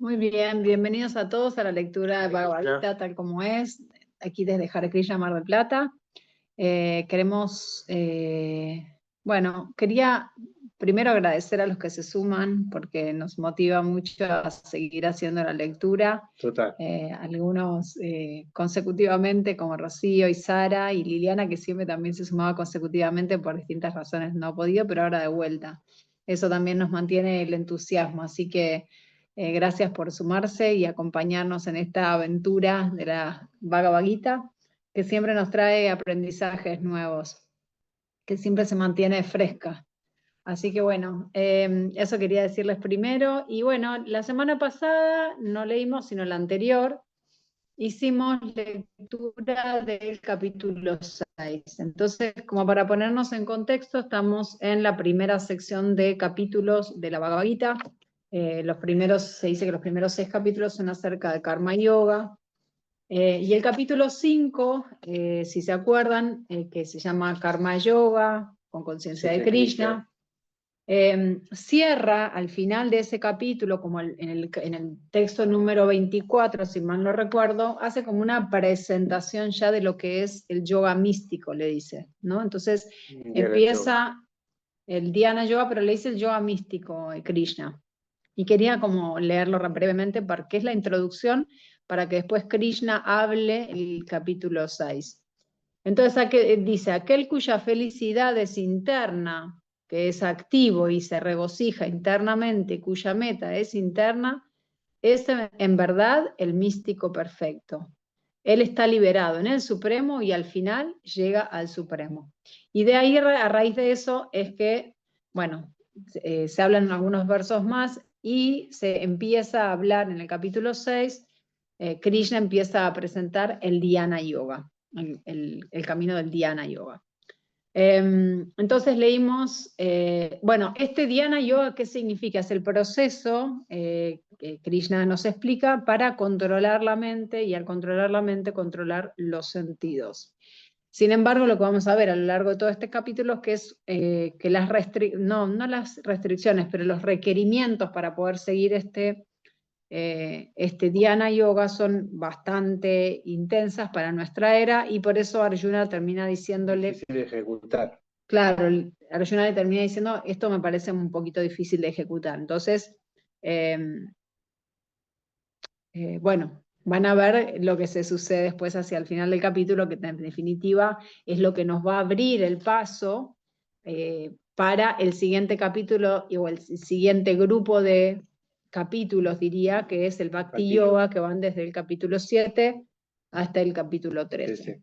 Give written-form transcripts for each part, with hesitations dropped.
Muy bien, bienvenidos a todos a la lectura de Bhagavad Gita tal como es, aquí desde Hare Krishna, Mar del Plata. Quería primero agradecer a los que se suman porque nos motiva mucho a seguir haciendo la lectura. Total. Algunos consecutivamente, como Rocío y Sara y Liliana, que siempre también se sumaba consecutivamente por distintas razones, no ha podido, pero ahora de vuelta. Eso también nos mantiene el entusiasmo, así que gracias por sumarse y acompañarnos en esta aventura de la Bhagavad Gita, que siempre nos trae aprendizajes nuevos, que siempre se mantiene fresca. Así que bueno, eso quería decirles primero. Y bueno, la semana pasada no leímos, sino la anterior, hicimos lectura del capítulo 6. Entonces, como para ponernos en contexto, estamos en la primera sección de capítulos de la Bhagavad Gita. Se dice que los primeros 6 capítulos son acerca de Karma Yoga. Y el capítulo 5, si se acuerdan, que se llama Karma Yoga, con conciencia de Krishna, cierra al final de ese capítulo, como en el texto número 24, si mal no recuerdo, hace como una presentación ya de lo que es el yoga místico, le dice, ¿no? Entonces empieza el Dhyana Yoga, pero le dice el yoga místico Krishna. Y quería como leerlo brevemente porque es la introducción para que después Krishna hable el capítulo 6. Entonces dice, aquel cuya felicidad es interna, que es activo y se regocija internamente, cuya meta es interna, es en verdad el místico perfecto. Él está liberado en el Supremo y al final llega al Supremo. Y de ahí, a raíz de eso, es que, bueno, se hablan algunos versos más y se empieza a hablar en el capítulo 6, Krishna empieza a presentar el Dhyana Yoga, el camino del Dhyana Yoga. Entonces leímos, este Dhyana Yoga, ¿qué significa? Es el proceso que Krishna nos explica para controlar la mente y al controlar la mente, controlar los sentidos. Sin embargo, lo que vamos a ver a lo largo de todo este capítulo es que que las no las restricciones, pero los requerimientos para poder seguir este Dhyana Yoga son bastante intensas para nuestra era y por eso Arjuna termina diciéndole... Difícil de ejecutar. Claro, Arjuna le termina diciendo, esto me parece un poquito difícil de ejecutar. Entonces, van a ver lo que se sucede después hacia el final del capítulo, que en definitiva es lo que nos va a abrir el paso para el siguiente capítulo o el siguiente grupo de capítulos, diría, que es el Bhakti Yoga, que van desde el capítulo 7 hasta el capítulo 13. Sí,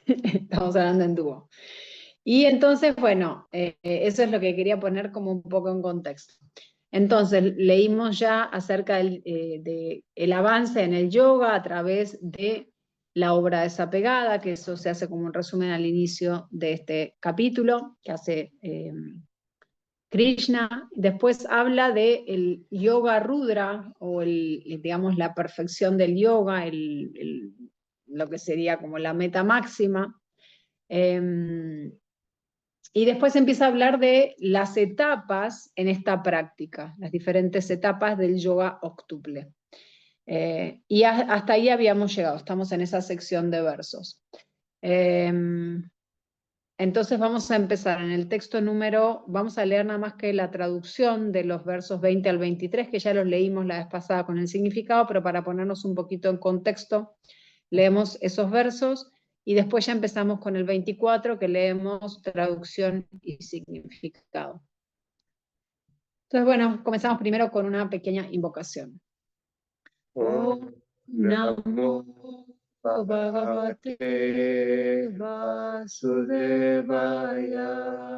sí. Estamos hablando en dúo. Y entonces, eso es lo que quería poner como un poco en contexto. Entonces, leímos ya acerca del avance en el yoga a través de la obra Desapegada, que eso se hace como un resumen al inicio de este capítulo, que hace Krishna. Después habla del yoga rudra, o digamos la perfección del yoga, lo que sería como la meta máxima. Y después empieza a hablar de las etapas en esta práctica, las diferentes etapas del yoga octuple. Y hasta ahí habíamos llegado, estamos en esa sección de versos. Entonces vamos a empezar en el texto vamos a leer nada más que la traducción de los versos 20 al 23, que ya los leímos la vez pasada con el significado, pero para ponernos un poquito en contexto, leemos esos versos. Y después ya empezamos con el 24, que leemos traducción y significado. Entonces, comenzamos primero con una pequeña invocación. Om Namo Bhagavate Vasudevaya.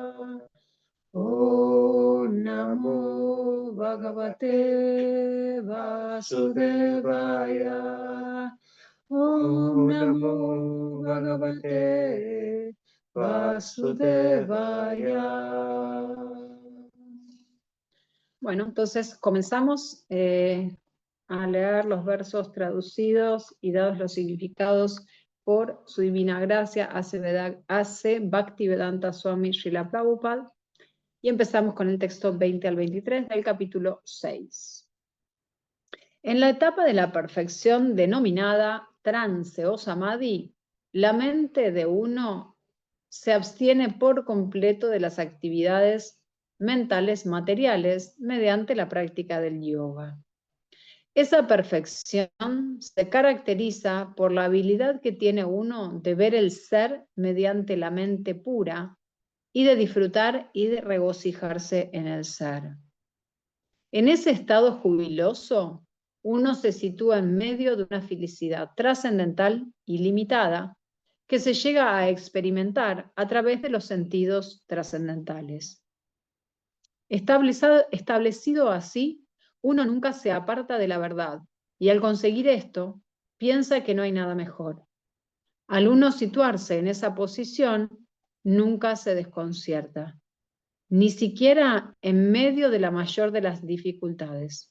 Om Namo Bhagavate Vasudevaya. Om Namo Bhagavate Vasudevaya. Bueno, entonces comenzamos a leer los versos traducidos y dados los significados por su divina gracia, hace Bhaktivedanta Swami Srila Prabhupada. Y empezamos con el texto 20 al 23 del capítulo 6. En la etapa de la perfección denominada trance o samadhi, la mente de uno se abstiene por completo de las actividades mentales materiales mediante la práctica del yoga. Esa perfección se caracteriza por la habilidad que tiene uno de ver el ser mediante la mente pura y de disfrutar y de regocijarse en el ser. En ese estado jubiloso, uno se sitúa en medio de una felicidad trascendental y limitada que se llega a experimentar a través de los sentidos trascendentales. Establecido así, uno nunca se aparta de la verdad y al conseguir esto, piensa que no hay nada mejor. Al uno situarse en esa posición, nunca se desconcierta, ni siquiera en medio de la mayor de las dificultades.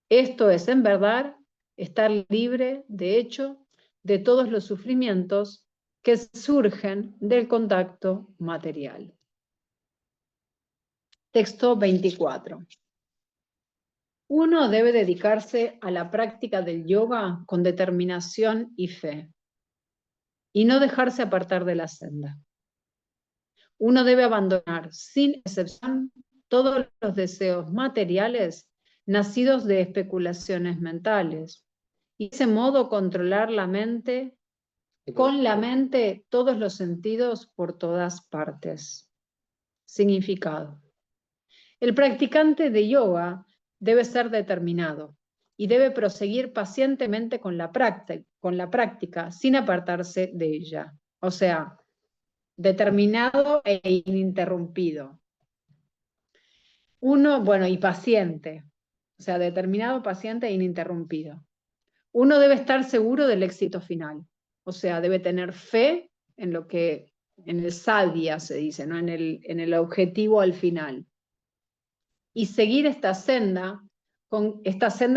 Esto es, en verdad, estar libre, de hecho, de todos los sufrimientos que surgen del contacto material. Texto 24. Uno debe dedicarse a la práctica del yoga con determinación y fe, y no dejarse apartar de la senda. Uno debe abandonar, sin excepción, todos los deseos materiales nacidos de especulaciones mentales, y de ese modo controlar la mente, con la mente todos los sentidos por todas partes. Significado. El practicante de yoga debe ser determinado y debe proseguir pacientemente con la práctica sin apartarse de ella. O sea, determinado e ininterrumpido. Uno, bueno, y paciente. O sea, determinado, paciente e ininterrumpido. Uno debe estar seguro del éxito final. O sea, debe tener fe en lo que, en el sadhya se dice, ¿no? en el objetivo al final. Y seguir esta senda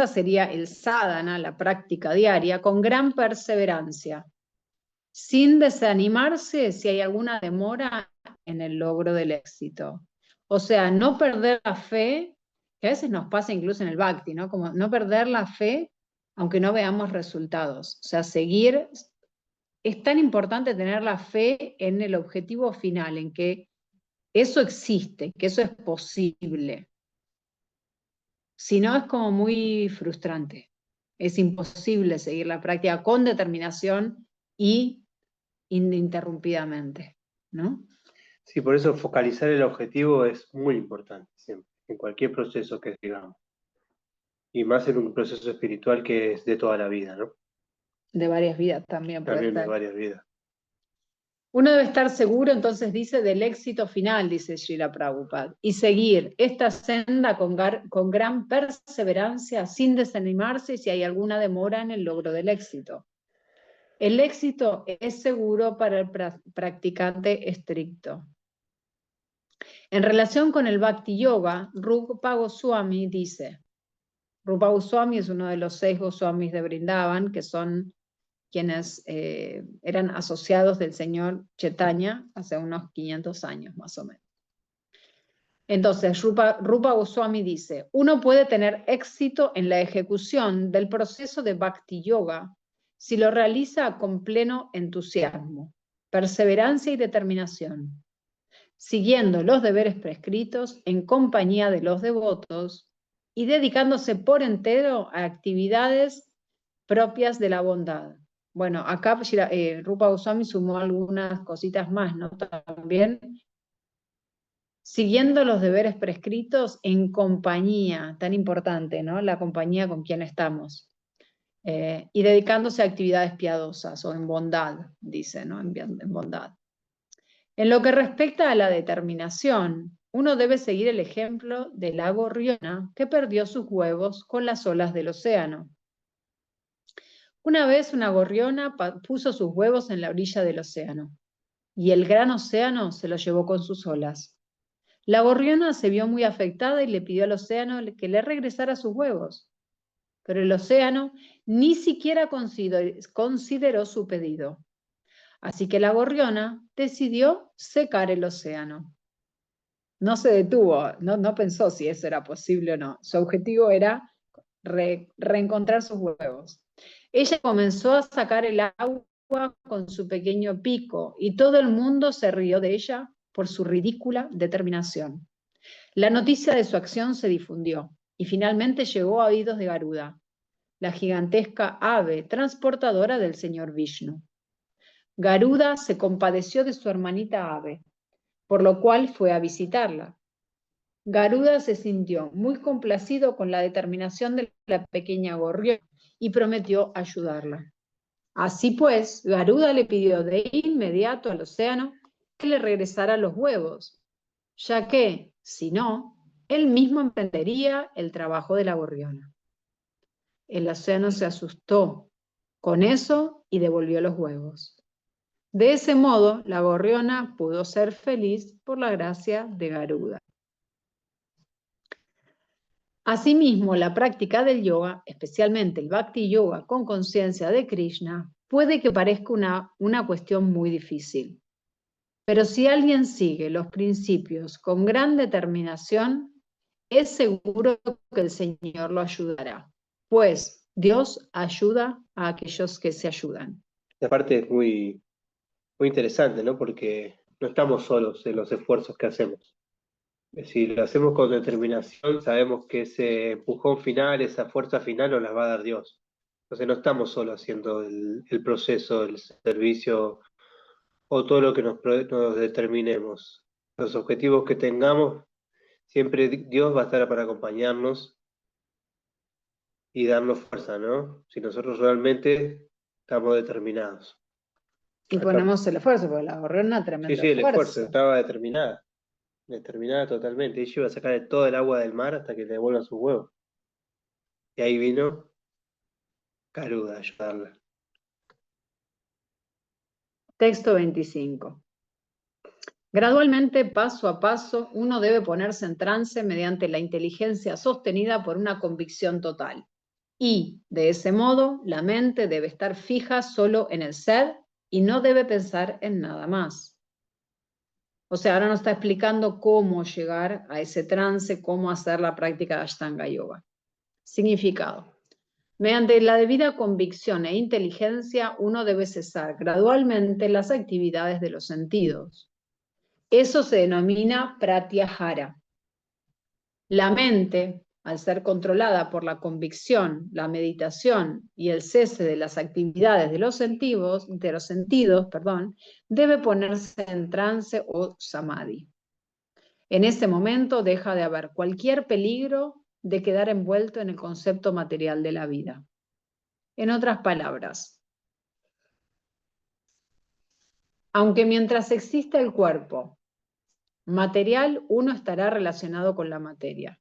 sería el sadhana, la práctica diaria, con gran perseverancia, sin desanimarse si hay alguna demora en el logro del éxito. O sea, no perder la fe, que a veces nos pasa incluso en el bhakti, ¿no? Como no perder la fe aunque no veamos resultados. O sea, seguir, es tan importante tener la fe en el objetivo final, en que eso existe, que eso es posible. Si no, es como muy frustrante. Es imposible seguir la práctica con determinación y ininterrumpidamente, ¿no? Sí, por eso focalizar el objetivo es muy importante siempre, en cualquier proceso que sigamos. Y más en un proceso espiritual que es de toda la vida, ¿no? De varias vidas también puede También de estar. varias vidas. Uno debe estar seguro, entonces dice, del éxito final, dice Srila Prabhupada, y seguir esta senda con gran perseverancia, sin desanimarse si hay alguna demora en el logro del éxito. El éxito es seguro para el practicante estricto. En relación con el Bhakti Yoga, Rupa Goswami dice, Rupa Goswami es uno de los 6 Goswamis de Vrindavan, que son quienes eran asociados del señor Chaitanya hace unos 500 años más o menos. Entonces, Rupa Goswami dice, uno puede tener éxito en la ejecución del proceso de Bhakti Yoga si lo realiza con pleno entusiasmo, perseverancia y determinación, siguiendo los deberes prescritos en compañía de los devotos y dedicándose por entero a actividades propias de la bondad. Bueno, acá Rupa Goswami sumó algunas cositas más, ¿no? También siguiendo los deberes prescritos en compañía, tan importante, ¿no? La compañía con quien estamos. Y dedicándose a actividades piadosas o en bondad, dice, ¿no? En bondad. En lo que respecta a la determinación, uno debe seguir el ejemplo de la gorriona que perdió sus huevos con las olas del océano. Una vez una gorriona puso sus huevos en la orilla del océano, y el gran océano se los llevó con sus olas. La gorriona se vio muy afectada y le pidió al océano que le regresara sus huevos, pero el océano ni siquiera consideró su pedido. Así que la gorriona decidió secar el océano. No se detuvo, no pensó si eso era posible o no. Su objetivo era reencontrar sus huevos. Ella comenzó a sacar el agua con su pequeño pico y todo el mundo se rió de ella por su ridícula determinación. La noticia de su acción se difundió y finalmente llegó a oídos de Garuda, la gigantesca ave transportadora del señor Vishnu. Garuda se compadeció de su hermanita ave, por lo cual fue a visitarla. Garuda se sintió muy complacido con la determinación de la pequeña gorriona y prometió ayudarla. Así pues, Garuda le pidió de inmediato al océano que le regresara los huevos, ya que, si no, él mismo emprendería el trabajo de la gorriona. El océano se asustó con eso y devolvió los huevos. De ese modo, la gorriona pudo ser feliz por la gracia de Garuda. Asimismo, la práctica del yoga, especialmente el Bhakti Yoga con conciencia de Krishna, puede que parezca una cuestión muy difícil. Pero si alguien sigue los principios con gran determinación, es seguro que el Señor lo ayudará, pues Dios ayuda a aquellos que se ayudan. Esta parte es muy, muy interesante, ¿no? Porque no estamos solos en los esfuerzos que hacemos. Si lo hacemos con determinación, sabemos que ese empujón final, esa fuerza final nos la va a dar Dios. Entonces no estamos solo haciendo el proceso, el servicio o todo lo que nos determinemos. Los objetivos que tengamos, siempre Dios va a estar para acompañarnos y darnos fuerza, ¿no? Si nosotros realmente estamos determinados. Y ponemos el esfuerzo, porque la gorriona tremendo Sí, el esfuerzo, esfuerzo. estaba determinada totalmente. Ella iba a sacar todo el agua del mar hasta que le devuelvan sus huevos. Y ahí vino Garuda a ayudarla. Texto 25. Gradualmente, paso a paso, uno debe ponerse en trance mediante la inteligencia sostenida por una convicción total. Y, de ese modo, la mente debe estar fija solo en el ser y no debe pensar en nada más. O sea, ahora nos está explicando cómo llegar a ese trance, cómo hacer la práctica de Ashtanga Yoga. Significado. Mediante la debida convicción e inteligencia, uno debe cesar gradualmente las actividades de los sentidos. Eso se denomina pratyahara. La mente, al ser controlada por la convicción, la meditación y el cese de las actividades de los sentidos, debe ponerse en trance o samadhi. En ese momento deja de haber cualquier peligro de quedar envuelto en el concepto material de la vida. En otras palabras, aunque mientras exista el cuerpo material, uno estará relacionado con la materia.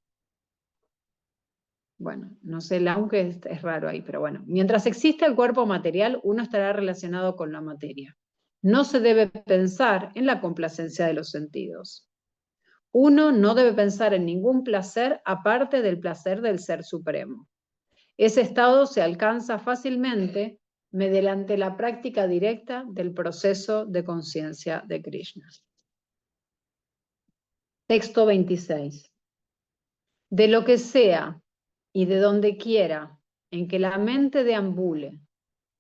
Bueno, no sé, el aunque es raro ahí, pero bueno. Mientras exista el cuerpo material, uno estará relacionado con la materia. No se debe pensar en la complacencia de los sentidos. Uno no debe pensar en ningún placer aparte del placer del Ser Supremo. Ese estado se alcanza fácilmente mediante la práctica directa del proceso de conciencia de Krishna. Texto 26. De lo que sea y de donde quiera en que la mente deambule,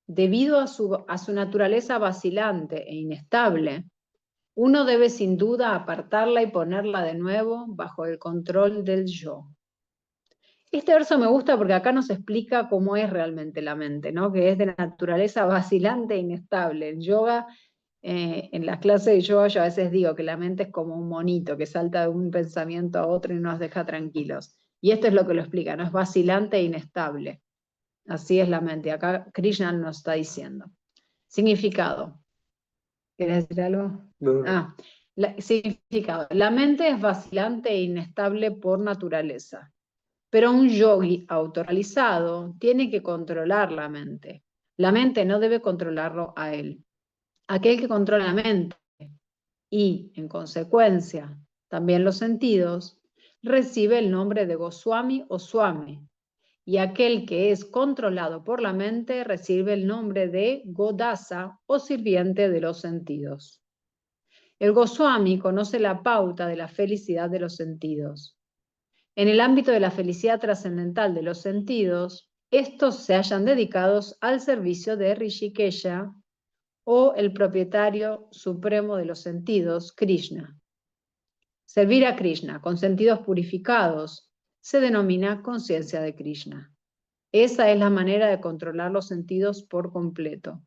debido a su naturaleza vacilante e inestable, uno debe sin duda apartarla y ponerla de nuevo bajo el control del yo. Este verso me gusta porque acá nos explica cómo es realmente la mente, ¿no? Que es de naturaleza vacilante e inestable. El yoga, en las clases de yoga yo a veces digo que la mente es como un monito que salta de un pensamiento a otro y nos deja tranquilos. Y esto es lo que lo explica, ¿no? Es vacilante e inestable. Así es la mente. Acá Krishna nos está diciendo. Significado. ¿Quieres decir algo? No. Significado. La mente es vacilante e inestable por naturaleza. Pero un yogi autorrealizado tiene que controlar la mente. La mente no debe controlarlo a él. Aquel que controla la mente y, en consecuencia, también los sentidos, recibe el nombre de Goswami o Swami. Y aquel que es controlado por la mente recibe el nombre de Godasa o sirviente de los sentidos. El Goswami conoce la pauta de la felicidad de los sentidos. En el ámbito de la felicidad trascendental de los sentidos, estos se hallan dedicados al servicio de Rishikesha o el propietario supremo de los sentidos, Krishna. Servir a Krishna con sentidos purificados se denomina conciencia de Krishna. Esa es la manera de controlar los sentidos por completo.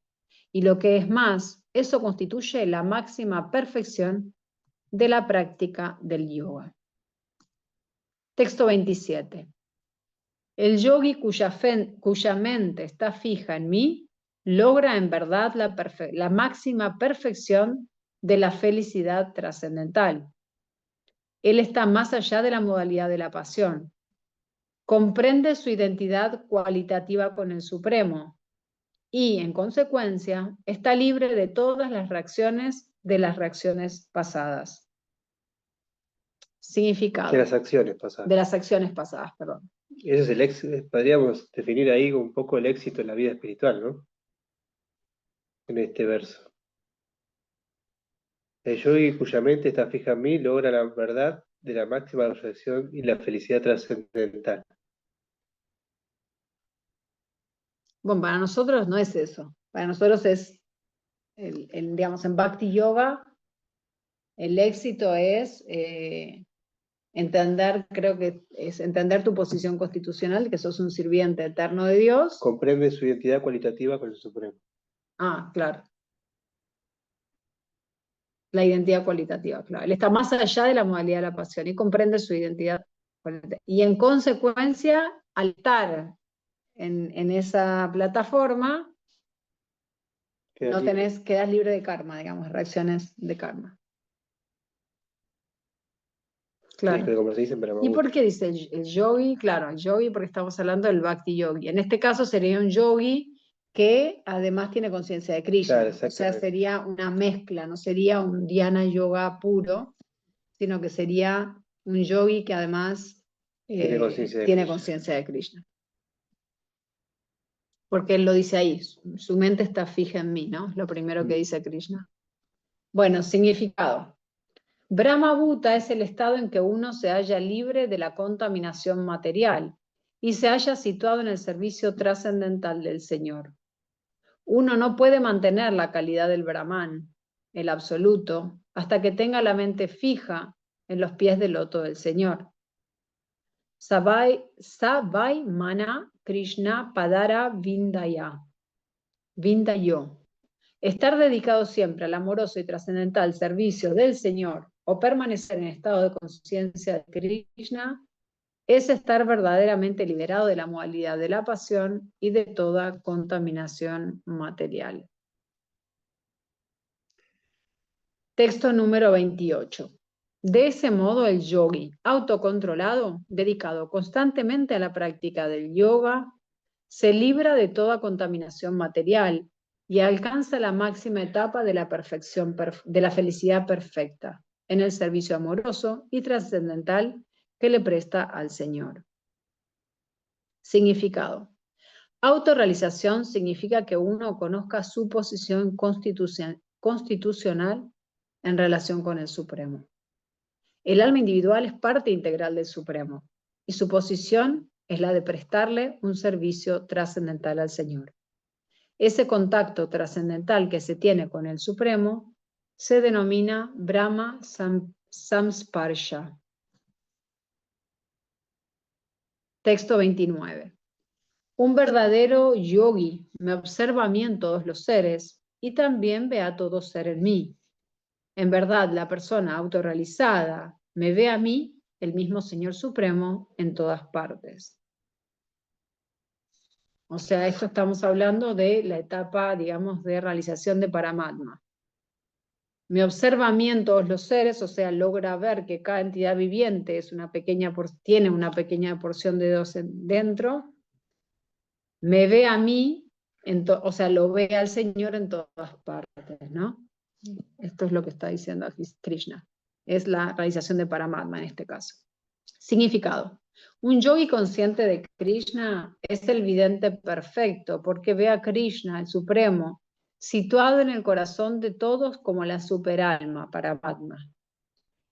Y lo que es más, eso constituye la máxima perfección de la práctica del yoga. Texto 27. El yogi cuya mente está fija en mí, logra en verdad la máxima perfección de la felicidad trascendental. Él está más allá de la modalidad de la pasión. Comprende su identidad cualitativa con el Supremo y, en consecuencia, está libre de todas las reacciones de las reacciones pasadas. Significado. De las acciones pasadas. De las acciones pasadas, perdón. Ese es el éxito, podríamos definir ahí un poco el éxito en la vida espiritual, ¿no? En este verso. El yogi cuya mente está fija en mí logra la verdad de la máxima perfección y la felicidad trascendental. Bueno, para nosotros no es eso. Para nosotros es, digamos, en Bhakti Yoga, el éxito es entender, creo que es entender tu posición constitucional, que sos un sirviente eterno de Dios. Comprende su identidad cualitativa con el Supremo. Ah, claro. La identidad cualitativa, claro. Él está más allá de la modalidad de la pasión y comprende su identidad cualitativa. Y en consecuencia, al estar en esa plataforma, quedas libre de karma, digamos, reacciones de karma. Claro. Sí, como se dice en Brahma ¿Y Gupta. por qué dice el yogi? Claro, el yogi porque estamos hablando del bhakti yogi. En este caso sería un yogi que además tiene conciencia de Krishna. Claro, o sea, sería una mezcla, no sería un dhyana yoga puro, sino que sería un yogi que además Tiene conciencia de tiene Krishna. conciencia de Krishna. Porque él lo dice ahí, su mente está fija en mí, ¿no? Es lo primero que dice Krishna. Bueno, significado. Brahma-bhuta es el estado en que uno se halla libre de la contaminación material y se halla situado en el servicio trascendental del Señor. Uno no puede mantener la calidad del Brahman, el absoluto, hasta que tenga la mente fija en los pies del loto del Señor. Savai mana Krishna padara vindayo. Estar dedicado siempre al amoroso y trascendental servicio del Señor o permanecer en estado de conciencia de Krishna es estar verdaderamente liberado de la modalidad de la pasión y de toda contaminación material. Texto número 28. De ese modo el yogi, autocontrolado, dedicado constantemente a la práctica del yoga, se libra de toda contaminación material y alcanza la máxima etapa de la perfección, de la felicidad perfecta, en el servicio amoroso y trascendental que le presta al Señor. Significado. Autorrealización significa que uno conozca su posición constitucional en relación con el Supremo. El alma individual es parte integral del Supremo y su posición es la de prestarle un servicio trascendental al Señor. Ese contacto trascendental que se tiene con el Supremo se denomina Brahma Samsparsha. Texto 29. Un verdadero yogi me observa a mí en todos los seres y también ve a todo ser en mí. En verdad, la persona autorrealizada me ve a mí, el mismo Señor Supremo, en todas partes. O sea, esto estamos hablando de la etapa, digamos, de realización de Paramatma. Me observa a mí en todos los seres, o sea, logra ver que cada entidad viviente es tiene una pequeña porción de Dios dentro. Me ve a mí, o sea, lo ve al Señor en todas partes, ¿no? Esto es lo que está diciendo aquí Krishna. Es la realización de Paramatma en este caso. Significado. Un yogi consciente de Krishna es el vidente perfecto porque ve a Krishna, el Supremo, situado en el corazón de todos como la superalma, Paramatma.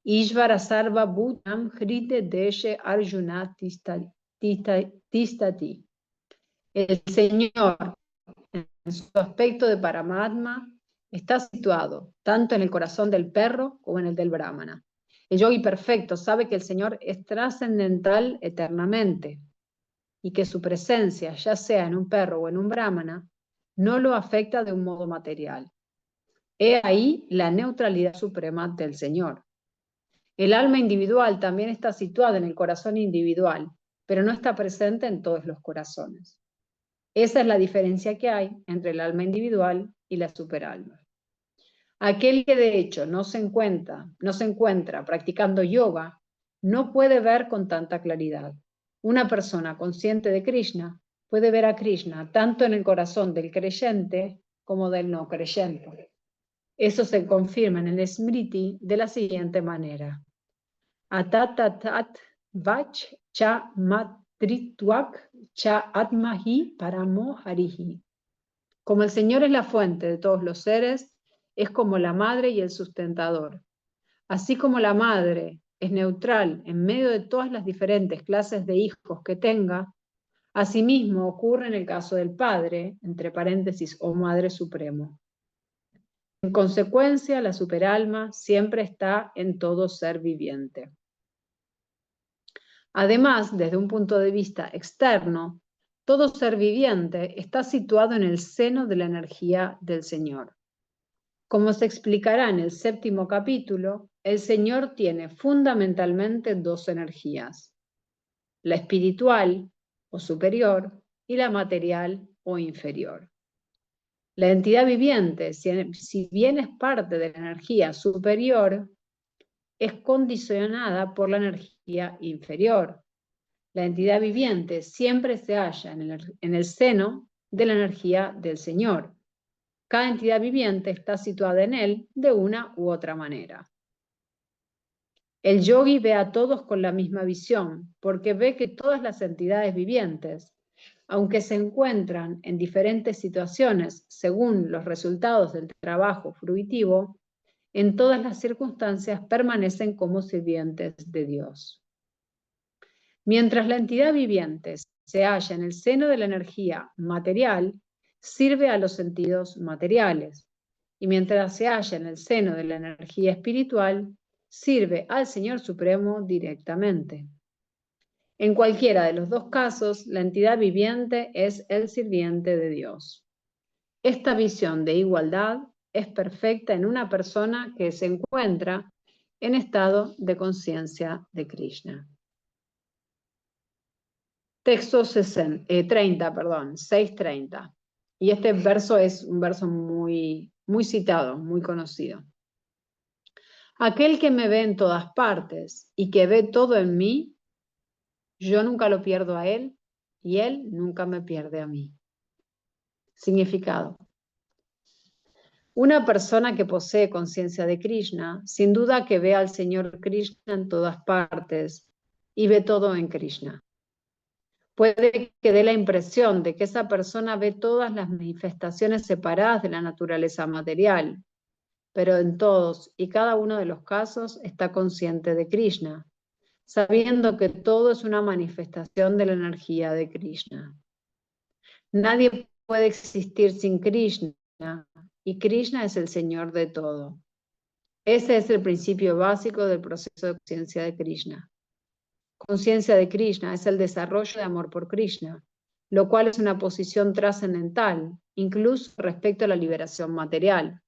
Ishvara Sarva Bhutam Hrite Deshe Arjuna Tistati. El Señor, en su aspecto de Paramatma, está situado tanto en el corazón del perro como en el del Brahmana. El yogi perfecto sabe que el Señor es trascendental eternamente y que su presencia, ya sea en un perro o en un Brahmana, no lo afecta de un modo material. He ahí la neutralidad suprema del Señor. El alma individual también está situada en el corazón individual, pero no está presente en todos los corazones. Esa es la diferencia que hay entre el alma individual y la superalma. Aquel que de hecho no se encuentra practicando yoga, no puede ver con tanta claridad. Una persona consciente de Krishna puede ver a Krishna tanto en el corazón del creyente como del no creyente. Eso se confirma en el Smriti de la siguiente manera. Atatatat vach cha matritwak cha atmahi paramo harihi. Como el Señor es la fuente de todos los seres, es como la madre y el sustentador. Así como la madre es neutral en medio de todas las diferentes clases de hijos que tenga, asimismo ocurre en el caso del Padre, entre paréntesis, o Madre Supremo. En consecuencia, la superalma siempre está en todo ser viviente. Además, desde un punto de vista externo, todo ser viviente está situado en el seno de la energía del Señor. Como se explicará en el 7º capítulo, el Señor tiene fundamentalmente dos energías, la espiritual o superior y la material o inferior. La entidad viviente, si bien es parte de la energía superior, es condicionada por la energía inferior. La entidad viviente siempre se halla en el seno de la energía del Señor. Cada entidad viviente está situada en él de una u otra manera. El yogi ve a todos con la misma visión, porque ve que todas las entidades vivientes, aunque se encuentran en diferentes situaciones según los resultados del trabajo fruitivo, en todas las circunstancias permanecen como sirvientes de Dios. Mientras la entidad viviente se halla en el seno de la energía material, sirve a los sentidos materiales, y mientras se halla en el seno de la energía espiritual, sirve al Señor Supremo directamente. En cualquiera de los dos casos, la entidad viviente es el sirviente de Dios. Esta visión de igualdad es perfecta en una persona que se encuentra en estado de conciencia de Krishna. Texto 6.30. Y este verso es un verso muy citado, muy conocido. Aquel que me ve en todas partes y que ve todo en mí, yo nunca lo pierdo a él y él nunca me pierde a mí. Significado. Una persona que posee conciencia de Krishna, sin duda que ve al Señor Krishna en todas partes y ve todo en Krishna. Puede que dé la impresión de que esa persona ve todas las manifestaciones separadas de la naturaleza material, pero en todos y cada uno de los casos está consciente de Krishna, sabiendo que todo es una manifestación de la energía de Krishna. Nadie puede existir sin Krishna, y Krishna es el Señor de todo. Ese es el principio básico del proceso de conciencia de Krishna. Conciencia de Krishna es el desarrollo de amor por Krishna, lo cual es una posición trascendental, incluso respecto a la liberación material.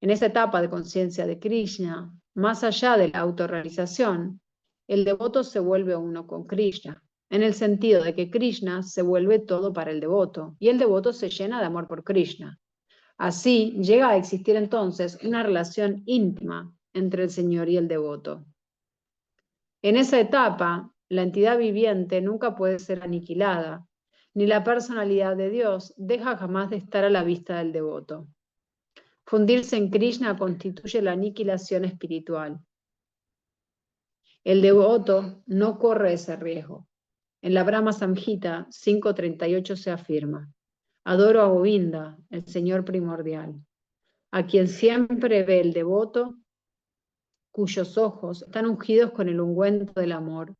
En esa etapa de conciencia de Krishna, más allá de la autorrealización, el devoto se vuelve uno con Krishna, en el sentido de que Krishna se vuelve todo para el devoto, y el devoto se llena de amor por Krishna. Así llega a existir entonces una relación íntima entre el Señor y el devoto. En esa etapa, la entidad viviente nunca puede ser aniquilada, ni la personalidad de Dios deja jamás de estar a la vista del devoto. Fundirse en Krishna constituye la aniquilación espiritual. El devoto no corre ese riesgo. En la Brahma Samhita 5.38 se afirma: adoro a Govinda, el Señor primordial, a quien siempre ve el devoto cuyos ojos están ungidos con el ungüento del amor.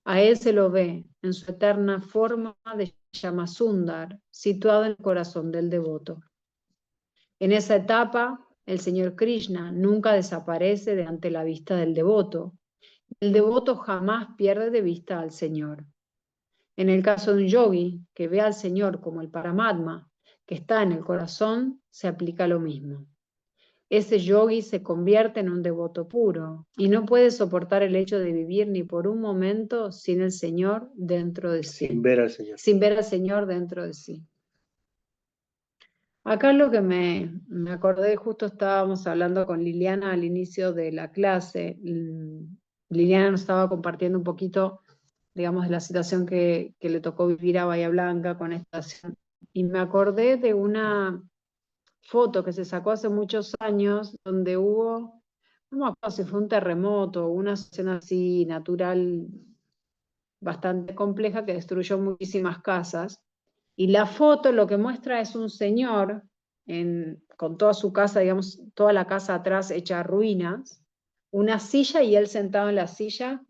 A él se lo ve en su eterna forma de Yamasundar, situado en el corazón del devoto. En esa etapa, el Señor Krishna nunca desaparece de ante la vista del devoto. El devoto jamás pierde de vista al Señor. En el caso de un yogi que ve al Señor como el Paramatma, que está en el corazón, se aplica lo mismo. Ese yogi se convierte en un devoto puro y no puede soportar el hecho de vivir ni por un momento sin el Señor dentro de sí. Sin ver al Señor. Sin ver al Señor dentro de sí. Acá lo que me acordé, justo estábamos hablando con Liliana al inicio de la clase. Liliana nos estaba compartiendo un poquito, digamos, de la situación que le tocó vivir a Bahía Blanca con esta situación. Y me acordé de una foto que se sacó hace muchos años donde hubo, no me acuerdo si fue un terremoto o una situación así natural bastante compleja que destruyó muchísimas casas. Y la foto lo que muestra es un señor con toda su casa, digamos, toda la casa atrás hecha ruinas, una silla y él sentado en la silla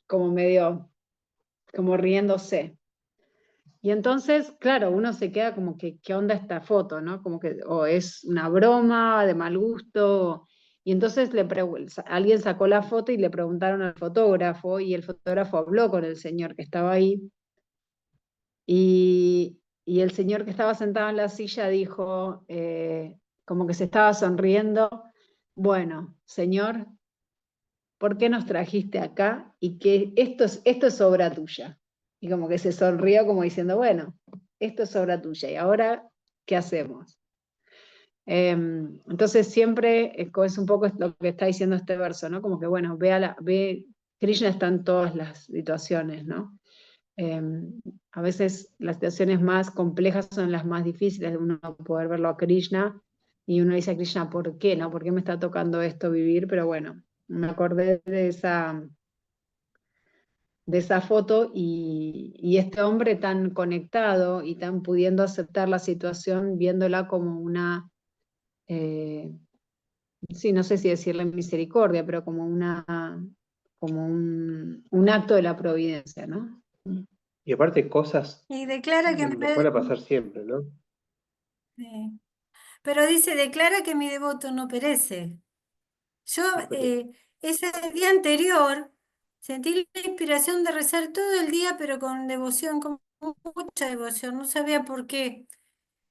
como medio, como riéndose. Y entonces, claro, uno se queda como que, ¿qué onda esta foto, no? Como que, o es una broma de mal gusto. Y entonces alguien sacó la foto y le preguntaron al fotógrafo, y el fotógrafo habló con el señor que estaba ahí. Y el señor que estaba sentado en la silla dijo, como que se estaba sonriendo, bueno, señor, ¿por qué nos trajiste acá? Y que esto es obra tuya. Y como que se sonrió como diciendo, bueno, esto es obra tuya, ¿y ahora qué hacemos? Entonces siempre es un poco lo que está diciendo este verso, ¿no? Como que, bueno, Krishna está en todas las situaciones, ¿no? A veces las situaciones más complejas son las más difíciles de uno poder verlo a Krishna, y uno dice a Krishna, ¿por qué, no? ¿Por qué me está tocando esto vivir? Pero bueno, me acordé de esa foto y este hombre tan conectado y tan pudiendo aceptar la situación, viéndola como una, sí, no sé si decirle misericordia, pero como como un acto de la providencia, ¿no? Y aparte cosas Y declara que nos van a pasar siempre, ¿no? sí. Pero dice, declara que mi devoto no perece. Yo ese día anterior sentí la inspiración de rezar todo el día, pero con devoción, con mucha devoción. No sabía por qué.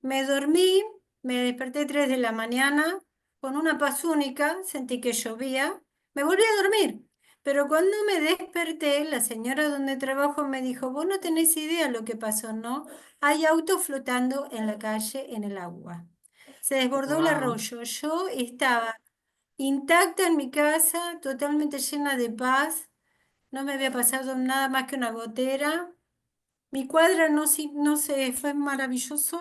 Me dormí, me desperté 3 de la mañana con una paz única, sentí que llovía, me volví a dormir. Pero cuando me desperté, la señora donde trabajo me dijo, vos no tenés idea lo que pasó, ¿no? Hay autos flotando en la calle, en el agua. Se desbordó el Wow. arroyo. Yo estaba intacta en mi casa, totalmente llena de paz. No me había pasado nada más que una gotera. Mi cuadra no se fue maravilloso.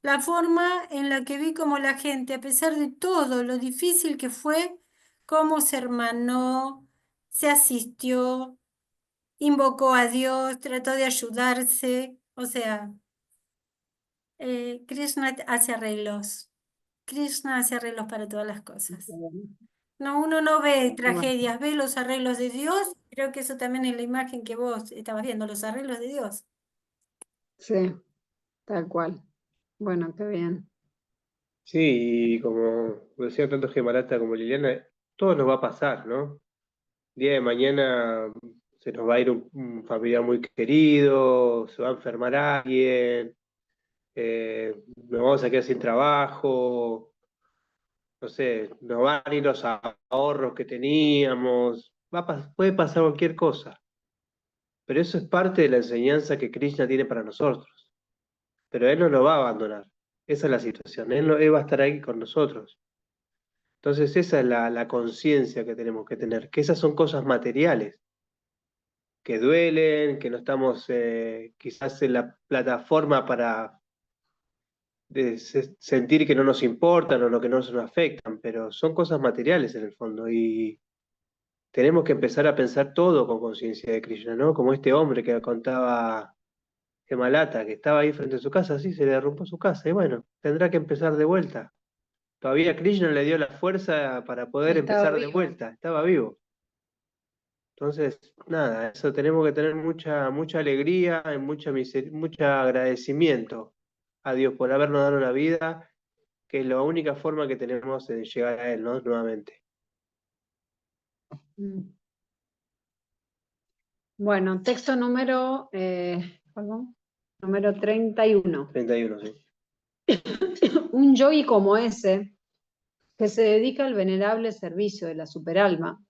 La forma en la que vi como la gente, a pesar de todo lo difícil que fue, cómo se hermanó, se asistió, invocó a Dios, trató de ayudarse. O sea, Krishna hace arreglos. Krishna hace arreglos para todas las cosas. No, uno no ve tragedias, ve los arreglos de Dios. Creo que eso también es la imagen que vos estabas viendo, los arreglos de Dios. Sí, tal cual. Bueno, qué bien. Sí, y como decía tanto Gemalata como Liliana, todo nos va a pasar, ¿no? Día de mañana se nos va a ir un familiar muy querido, se va a enfermar alguien, nos vamos a quedar sin trabajo, no sé, nos van a ir los ahorros que teníamos, puede pasar cualquier cosa, pero eso es parte de la enseñanza que Krishna tiene para nosotros, pero Él no nos va a abandonar, esa es la situación, Él va a estar ahí con nosotros. Entonces esa es la conciencia que tenemos que tener, que esas son cosas materiales, que duelen, que no estamos quizás en la plataforma para sentir que no nos importan o lo que no nos afectan, pero son cosas materiales en el fondo y tenemos que empezar a pensar todo con conciencia de Krishna, ¿no? Como este hombre que contaba Gemalata, que estaba ahí frente a su casa, así se le derrumbó su casa y bueno, tendrá que empezar de vuelta. Todavía Krishna le dio la fuerza para poder Estaba empezar de vivo. vuelta, estaba vivo. Entonces, nada, eso tenemos que tener mucha alegría y mucho agradecimiento a Dios por habernos dado la vida, que es la única forma que tenemos de llegar a Él, ¿no? Nuevamente. Bueno, texto número 31. 31, sí. Un yogi como ese, que se dedica al venerable servicio de la superalma,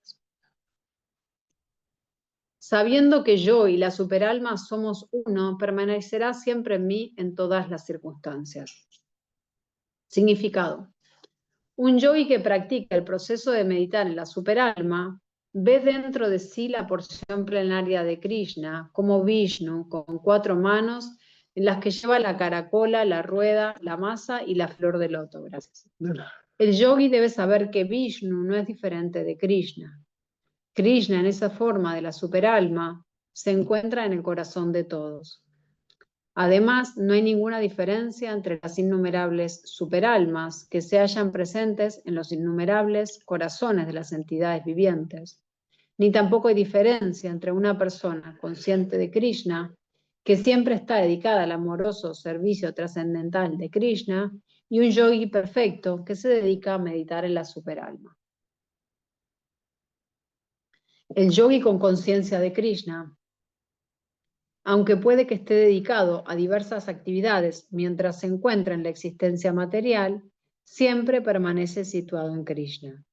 sabiendo que yo y la superalma somos uno, permanecerá siempre en mí en todas las circunstancias. Significado. Un yogi que practica el proceso de meditar en la superalma ve dentro de sí la porción plenaria de Krishna como Vishnu con 4 manos en las que lleva la caracola, la rueda, la masa y la flor de loto. Gracias. El yogi debe saber que Vishnu no es diferente de Krishna. Krishna, en esa forma de la superalma, se encuentra en el corazón de todos. Además, no hay ninguna diferencia entre las innumerables superalmas que se hallan presentes en los innumerables corazones de las entidades vivientes, ni tampoco hay diferencia entre una persona consciente de Krishna, que siempre está dedicada al amoroso servicio trascendental de Krishna, y un yogi perfecto que se dedica a meditar en la superalma. El yogi con conciencia de Krishna, aunque puede que esté dedicado a diversas actividades mientras se encuentra en la existencia material, siempre permanece situado en Krishna.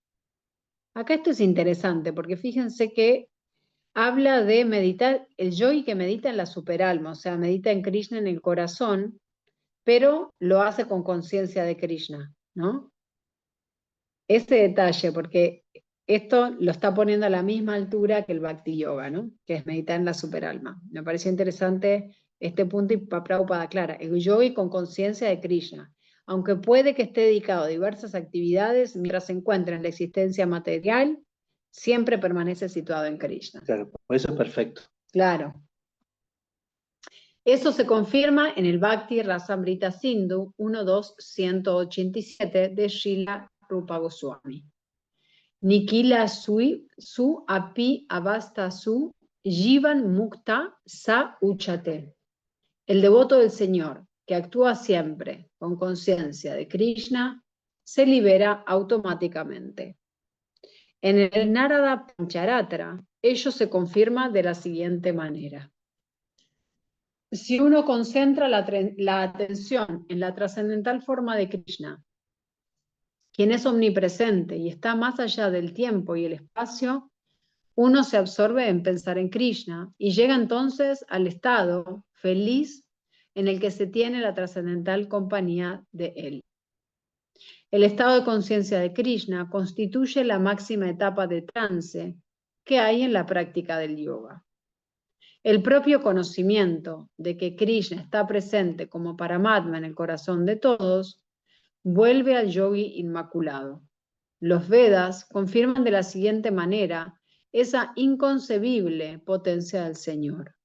Acá esto es interesante porque fíjense que habla de meditar, el yogi que medita en la superalma, o sea, medita en Krishna en el corazón, pero lo hace con conciencia de Krishna, ¿no? Ese detalle, porque esto lo está poniendo a la misma altura que el Bhakti Yoga, ¿no? Que es meditar en la superalma. Me pareció interesante este punto y Prabhupada aclara, el yogi con conciencia de Krishna, aunque puede que esté dedicado a diversas actividades, mientras se encuentra en la existencia material, siempre permanece situado en Krishna. Claro, eso es perfecto. Claro. Eso se confirma en el Bhakti Rasamrita Sindhu 1.2.187 de Srila Rupa Goswami. Nikila su api avasta su jivan mukta sa uchate. El devoto del Señor, que actúa siempre con conciencia de Krishna, se libera automáticamente. En el Narada Pancharatra, ello se confirma de la siguiente manera. Si uno concentra la atención en la trascendental forma de Krishna, quien es omnipresente y está más allá del tiempo y el espacio, uno se absorbe en pensar en Krishna y llega entonces al estado feliz en el que se tiene la trascendental compañía de él. El estado de conciencia de Krishna constituye la máxima etapa de trance que hay en la práctica del yoga. El propio conocimiento de que Krishna está presente como Paramatma en el corazón de todos vuelve al yogi inmaculado. Los Vedas confirman de la siguiente manera esa inconcebible potencia del Señor.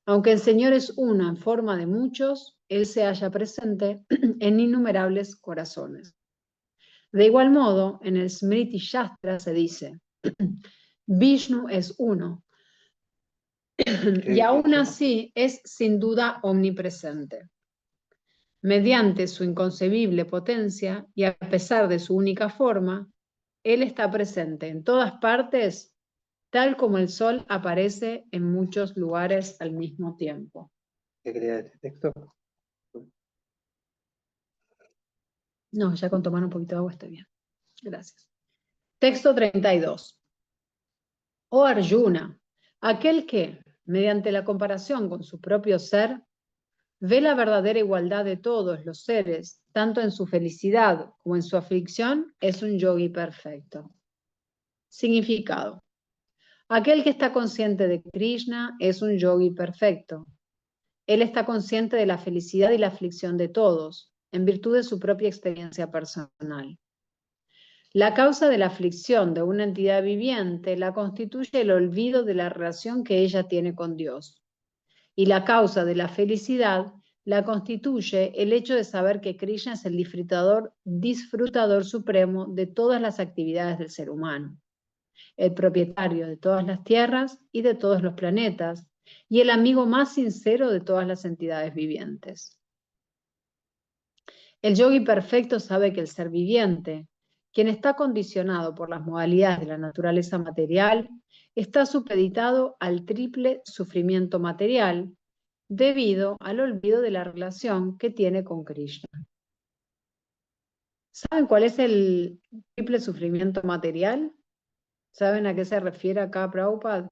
Aunque el Señor es uno en forma de muchos, Él se halla presente en innumerables corazones. De igual modo, en el Smriti Shastra se dice, Vishnu es uno, y aún así es sin duda omnipresente. Mediante su inconcebible potencia y a pesar de su única forma, Él está presente en todas partes, tal como el sol aparece en muchos lugares al mismo tiempo. ¿Qué quería este texto? No, ya con tomar un poquito de agua estoy bien. Gracias. Texto 32. Oh Arjuna, aquel que, mediante la comparación con su propio ser, ve la verdadera igualdad de todos los seres, tanto en su felicidad como en su aflicción, es un yogi perfecto. Significado. Aquel que está consciente de Krishna es un yogi perfecto. Él está consciente de la felicidad y la aflicción de todos, en virtud de su propia experiencia personal. La causa de la aflicción de una entidad viviente la constituye el olvido de la relación que ella tiene con Dios. Y la causa de la felicidad la constituye el hecho de saber que Krishna es el disfrutador supremo de todas las actividades del ser humano, el propietario de todas las tierras y de todos los planetas, y el amigo más sincero de todas las entidades vivientes. El yogi perfecto sabe que el ser viviente, quien está condicionado por las modalidades de la naturaleza material, está supeditado al triple sufrimiento material debido al olvido de la relación que tiene con Krishna. ¿Saben cuál es el triple sufrimiento material? ¿Saben a qué se refiere acá Prabhupada?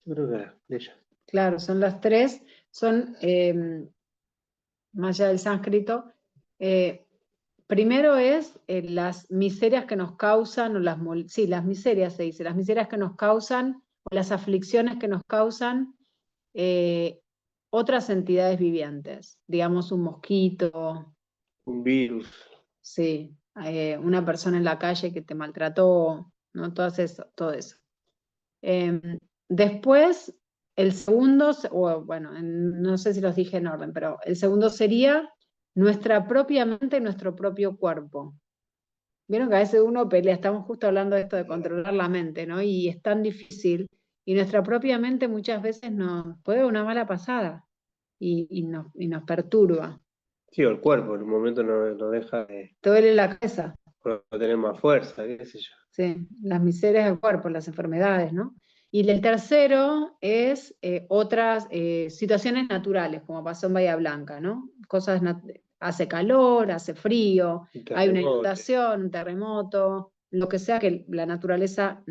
Yo creo que era de ella. Claro, son las tres, son, más allá del sánscrito, primero es las miserias que nos causan, o las miserias se dice, las miserias que nos causan, o las aflicciones que nos causan otras entidades vivientes, digamos un mosquito, Un virus. sí, una persona en la calle que te maltrató, ¿no? Todo eso. Después, el segundo, bueno, no sé si los dije en orden, pero el segundo sería nuestra propia mente y nuestro propio cuerpo. Vieron que a veces uno pelea, estamos justo hablando de esto de controlar la mente, ¿no? Y es tan difícil, y nuestra propia mente muchas veces nos puede dar una mala pasada y nos perturba. Sí, o el cuerpo en un momento no deja de Te duele la cabeza, no tener más fuerza, qué sé yo. sí, las miserias del cuerpo, las enfermedades, ¿no? Y el tercero es otras situaciones naturales, como pasó en Bahía Blanca, ¿no? Hace calor, hace frío, Un hay una terremoto. inundación, un terremoto, lo que sea que la naturaleza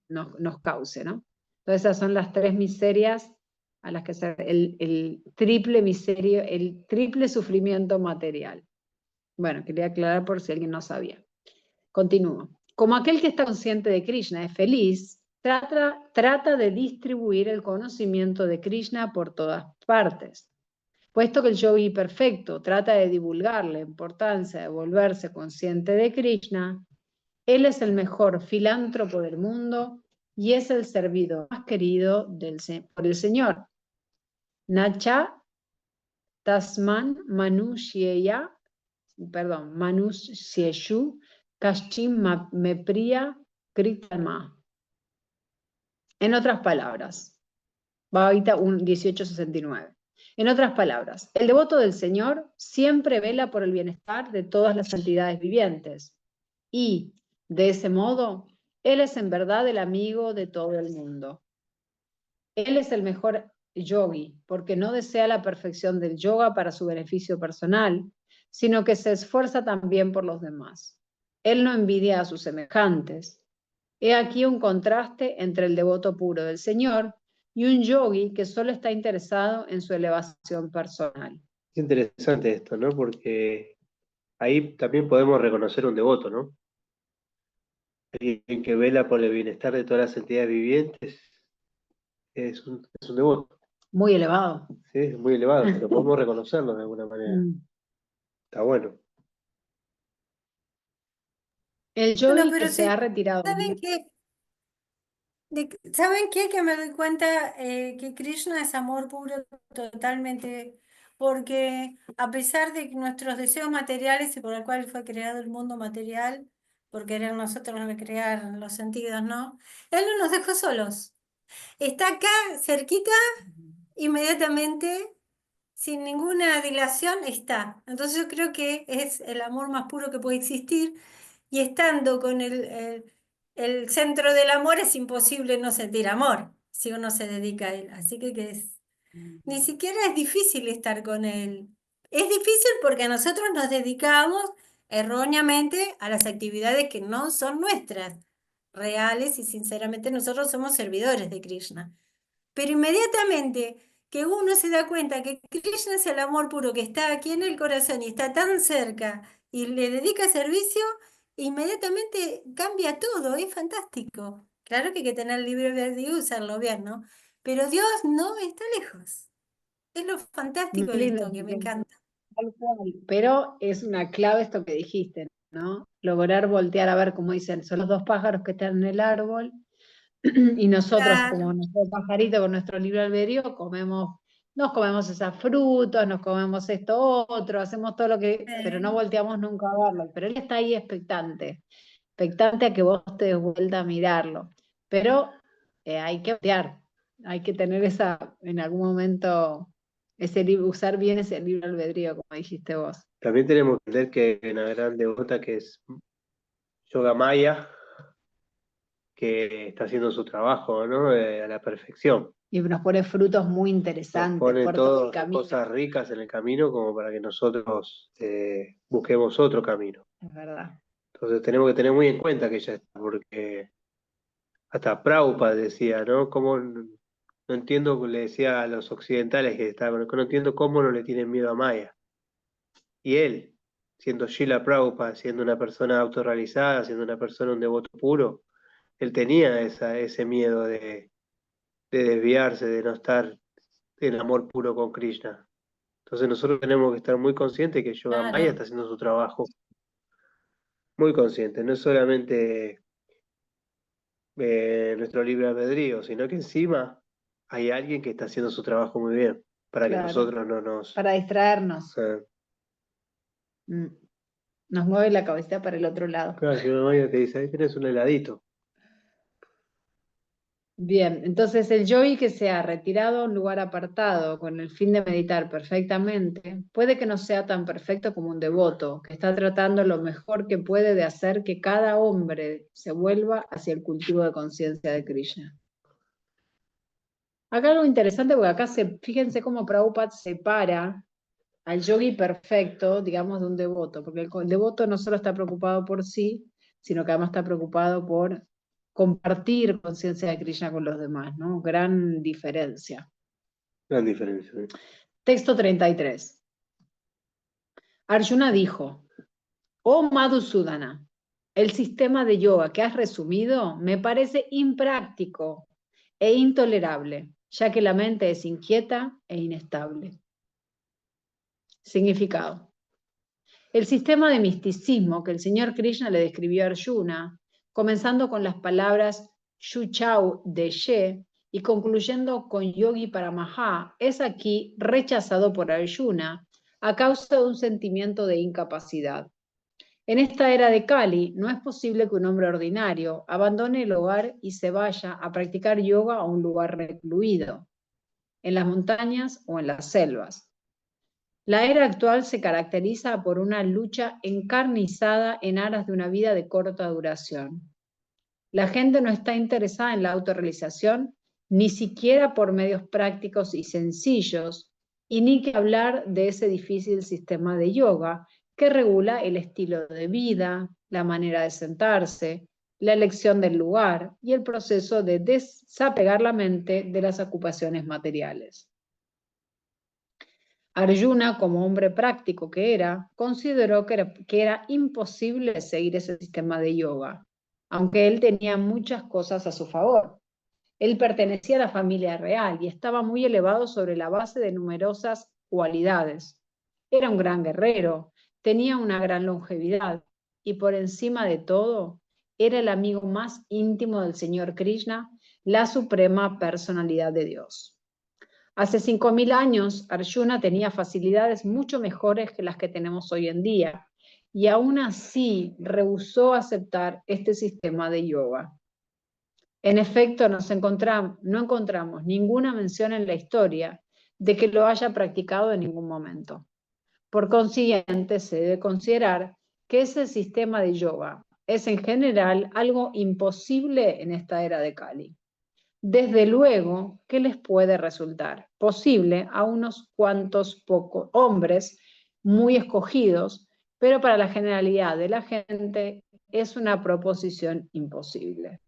nos cause, ¿no? Entonces esas son las tres miserias a las que el triple sufrimiento material. Bueno, quería aclarar por si alguien no sabía. Continúo. Como aquel que está consciente de Krishna es feliz, trata de distribuir el conocimiento de Krishna por todas partes. Puesto que el yogi perfecto trata de divulgar la importancia de volverse consciente de Krishna, él es el mejor filántropo del mundo y es el servido más querido por el Señor. Nacha tasman manusyeshu kashchim me priya kritama. En otras palabras, va ahorita un 1869. En otras palabras, el devoto del Señor siempre vela por el bienestar de todas las entidades vivientes y, de ese modo, Él es en verdad el amigo de todo el mundo. Él es el mejor yogi porque no desea la perfección del yoga para su beneficio personal, sino que se esfuerza también por los demás. Él no envidia a sus semejantes. He aquí un contraste entre el devoto puro del Señor y un yogi que solo está interesado en su elevación personal. Es interesante esto, ¿no? Porque ahí también podemos reconocer un devoto, ¿no? Alguien que vela por el bienestar de todas las entidades vivientes es un devoto. Muy elevado. Sí, es muy elevado, pero podemos reconocerlo de alguna manera. Está bueno. El Bueno, yogi que pero se ha retirado. ¿saben qué? ¿Saben qué? Que me doy cuenta que Krishna es amor puro totalmente, porque a pesar de que nuestros deseos materiales y por el cual fue creado el mundo material, por querer nosotros recrear los sentidos, ¿no? Él no nos dejó solos. Está acá, cerquita, inmediatamente, sin ninguna dilación, está. Entonces yo creo que es el amor más puro que puede existir y estando con el centro del amor es imposible no sentir amor si uno se dedica a él. Así que ni siquiera es difícil estar con él. Es difícil porque nosotros nos dedicamos erróneamente a las actividades que no son nuestras, reales y sinceramente nosotros somos servidores de Krishna. Pero inmediatamente que uno se da cuenta que Krishna es el amor puro que está aquí en el corazón y está tan cerca y le dedica servicio, inmediatamente cambia todo, es fantástico. Claro que hay que tener libre albedrío y usarlo bien, ¿no? Pero Dios no está lejos. Es lo Muy fantástico de lindo, esto que me encanta. tal cual. Pero es una clave esto que dijiste, ¿no? Lograr voltear a ver, como dicen, son los dos pájaros que están en el árbol y nosotros, Claro, como nuestro pajarito con nuestro libre albedrío, comemos nos comemos esas frutas, nos comemos esto otro, hacemos todo lo que, pero no volteamos nunca a verlo. Pero él está ahí expectante a que vos te des vuelta a mirarlo. Pero hay que voltear, hay que tener en algún momento, usar bien ese libre albedrío, como dijiste vos. También tenemos que entender que hay una gran devota que es Yoga Maya, que está haciendo su trabajo, ¿no? A la perfección. Y nos pone frutos muy Nos interesantes pone por todo el todas camino. cosas ricas en el camino como para que nosotros busquemos otro camino. Es verdad. Entonces tenemos que tener muy en cuenta que ella está, porque hasta Prabhupada decía, ¿no? Como no entiendo, le decía a los occidentales que estaban, no entiendo cómo no le tienen miedo a Maya. Y él, siendo Srila Prabhupada, siendo una persona autorrealizada, siendo una persona, un devoto puro, él tenía ese miedo de desviarse, de no estar en amor puro con Krishna. Entonces nosotros tenemos que estar muy conscientes que Yoga Maya Claro. está haciendo su trabajo, muy consciente, no es solamente nuestro libre albedrío, sino que encima hay alguien que está haciendo su trabajo muy bien, para que Claro. nosotros no nos... Para distraernos. eh, Nos mueve la cabeza para el otro lado. claro, Yoga Maya te dice, ahí tenés un heladito. Bien, entonces el yogi que se ha retirado a un lugar apartado con el fin de meditar perfectamente, puede que no sea tan perfecto como un devoto, que está tratando lo mejor que puede de hacer que cada hombre se vuelva hacia el cultivo de conciencia de Krishna. Acá algo interesante, porque acá fíjense cómo Prabhupada separa al yogi perfecto, digamos, de un devoto, porque el devoto no solo está preocupado por sí, sino que además está preocupado por compartir conciencia de Krishna con los demás, ¿no? Gran diferencia. Gran diferencia. Texto 33. Arjuna dijo, oh Madhusudana, el sistema de yoga que has resumido me parece impráctico e intolerable, ya que la mente es inquieta e inestable. Significado. El sistema de misticismo que el señor Krishna le describió a Arjuna, comenzando con las palabras Shuchau de Ye y concluyendo con Yogi Paramaha, es aquí rechazado por Arjuna a causa de un sentimiento de incapacidad. En esta era de Kali, no es posible que un hombre ordinario abandone el hogar y se vaya a practicar yoga a un lugar recluido, en las montañas o en las selvas. La era actual se caracteriza por una lucha encarnizada en aras de una vida de corta duración. La gente no está interesada en la autorrealización, ni siquiera por medios prácticos y sencillos, y ni que hablar de ese difícil sistema de yoga que regula el estilo de vida, la manera de sentarse, la elección del lugar y el proceso de desapegar la mente de las ocupaciones materiales. Arjuna, como hombre práctico que era, consideró que era imposible seguir ese sistema de yoga, aunque él tenía muchas cosas a su favor. Él pertenecía a la familia real y estaba muy elevado sobre la base de numerosas cualidades. Era un gran guerrero, tenía una gran longevidad y por encima de todo, era el amigo más íntimo del Señor Krishna, la suprema personalidad de Dios. Hace 5.000 años, Arjuna tenía facilidades mucho mejores que las que tenemos hoy en día, y aún así rehusó aceptar este sistema de yoga. En efecto, no encontramos ninguna mención en la historia de que lo haya practicado en ningún momento. Por consiguiente, se debe considerar que ese sistema de yoga es en general algo imposible en esta era de Kali. Desde luego que les puede resultar posible a unos cuantos pocos hombres muy escogidos, pero para la generalidad de la gente es una proposición imposible.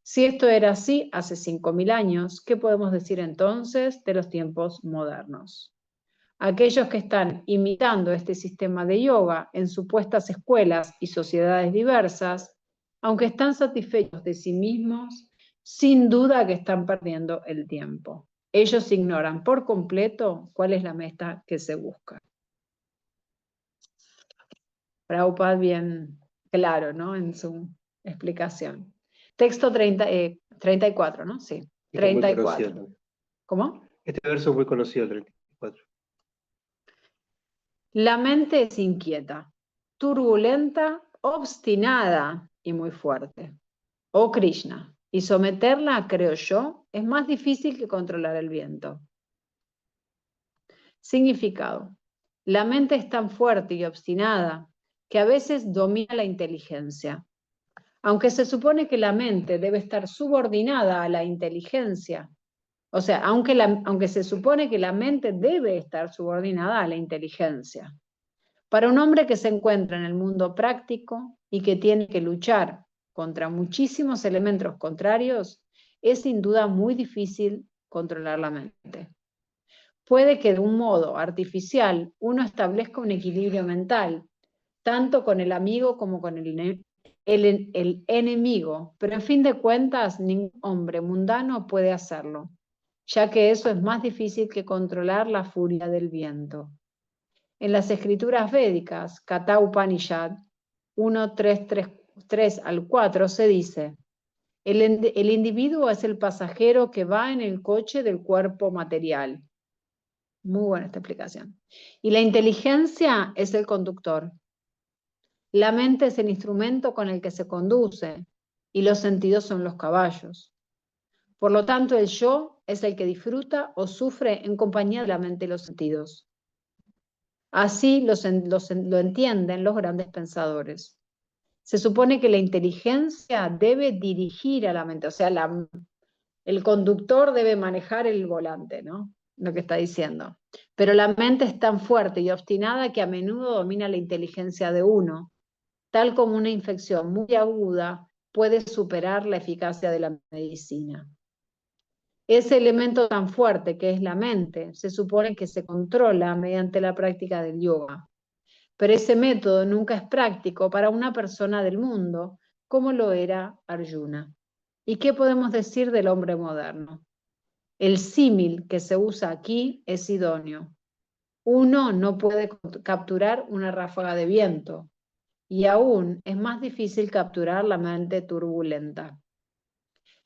Si esto era así hace 5.000 años, ¿qué podemos decir entonces de los tiempos modernos? Aquellos que están imitando este sistema de yoga en supuestas escuelas y sociedades diversas, aunque están satisfechos de sí mismos, sin duda que están perdiendo el tiempo. Ellos ignoran por completo cuál es la meta que se busca. Prabhupada bien claro, ¿no? En su explicación. Texto 34, ¿no? Sí, 34. ¿Cómo? Este verso es muy conocido, el 34. La mente es inquieta, turbulenta, obstinada y muy fuerte. Oh Krishna, y someterla, creo yo, es más difícil que controlar el viento. Significado. La mente es tan fuerte y obstinada que a veces domina la inteligencia. Aunque se supone que la mente debe estar subordinada a la inteligencia, o sea, aunque se supone que la mente debe estar subordinada a la inteligencia. Para un hombre que se encuentra en el mundo práctico y que tiene que luchar contra muchísimos elementos contrarios, es sin duda muy difícil controlar la mente. Puede que de un modo artificial uno establezca un equilibrio mental, tanto con el amigo como con el enemigo, pero en fin de cuentas ningún hombre mundano puede hacerlo, ya que eso es más difícil que controlar la furia del viento. En las escrituras védicas, Katha Upanishad 1.3 al 4 se dice, el individuo es el pasajero que va en el coche del cuerpo material. Muy buena esta explicación. Y la inteligencia es el conductor. La mente es el instrumento con el que se conduce y los sentidos son los caballos. Por lo tanto, el yo es el que disfruta o sufre en compañía de la mente y los sentidos. Así lo entienden los grandes pensadores. Se supone que la inteligencia debe dirigir a la mente, o sea, el conductor debe manejar el volante, ¿no? Lo que está diciendo. Pero la mente es tan fuerte y obstinada que a menudo domina la inteligencia de uno, tal como una infección muy aguda puede superar la eficacia de la medicina. Ese elemento tan fuerte que es la mente se supone que se controla mediante la práctica del yoga. Pero ese método nunca es práctico para una persona del mundo, como lo era Arjuna. ¿Y qué podemos decir del hombre moderno? El símil que se usa aquí es idóneo. Uno no puede capturar una ráfaga de viento, y aún es más difícil capturar la mente turbulenta.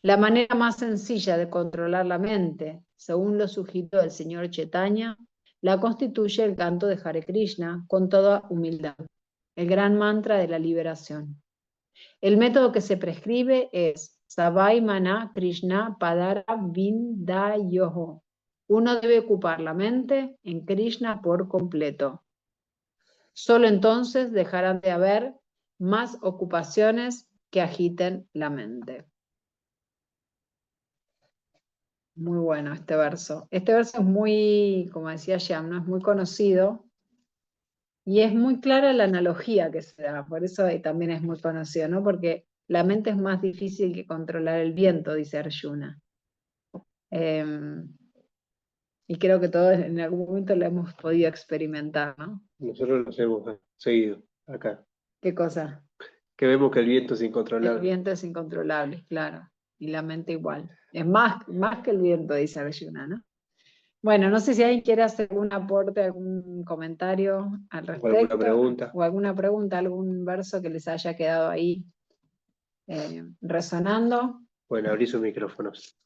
La manera más sencilla de controlar la mente, según lo sugirió el señor Chaitanya, la constituye el canto de Hare Krishna con toda humildad, el gran mantra de la liberación. El método que se prescribe es Savai Mana Krishna Padara Vindayoho. Uno debe ocupar la mente en Krishna por completo. Solo entonces dejarán de haber más ocupaciones que agiten la mente. Muy bueno este verso. Este verso es muy, como decía Shyam, ¿no? Es muy conocido y es muy clara la analogía que se da, por eso también es muy conocido, ¿no? Porque la mente es más difícil que controlar el viento, dice Arjuna. Y creo que todos en algún momento lo hemos podido experimentar, ¿no? Nosotros los hemos seguido acá. ¿Qué cosa? Que vemos que el viento es El incontrolable. viento es incontrolable, claro. Y la mente igual. Es más que el viento, dice Arjuna, ¿no? Bueno, no sé si alguien quiere hacer algún aporte, algún comentario al ¿O alguna respecto, pregunta? o alguna pregunta, algún verso que les haya quedado ahí resonando. Bueno, abrí sus micrófonos.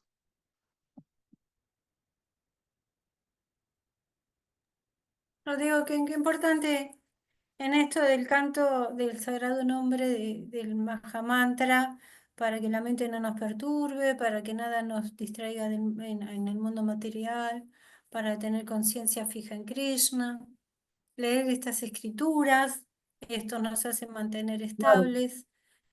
Lo digo que qué importante en esto del canto del sagrado nombre del Mahamantra, para que la mente no nos perturbe, para que nada nos distraiga en el mundo material, para tener conciencia fija en Krishna, leer estas escrituras, esto nos hace mantener Claro. estables,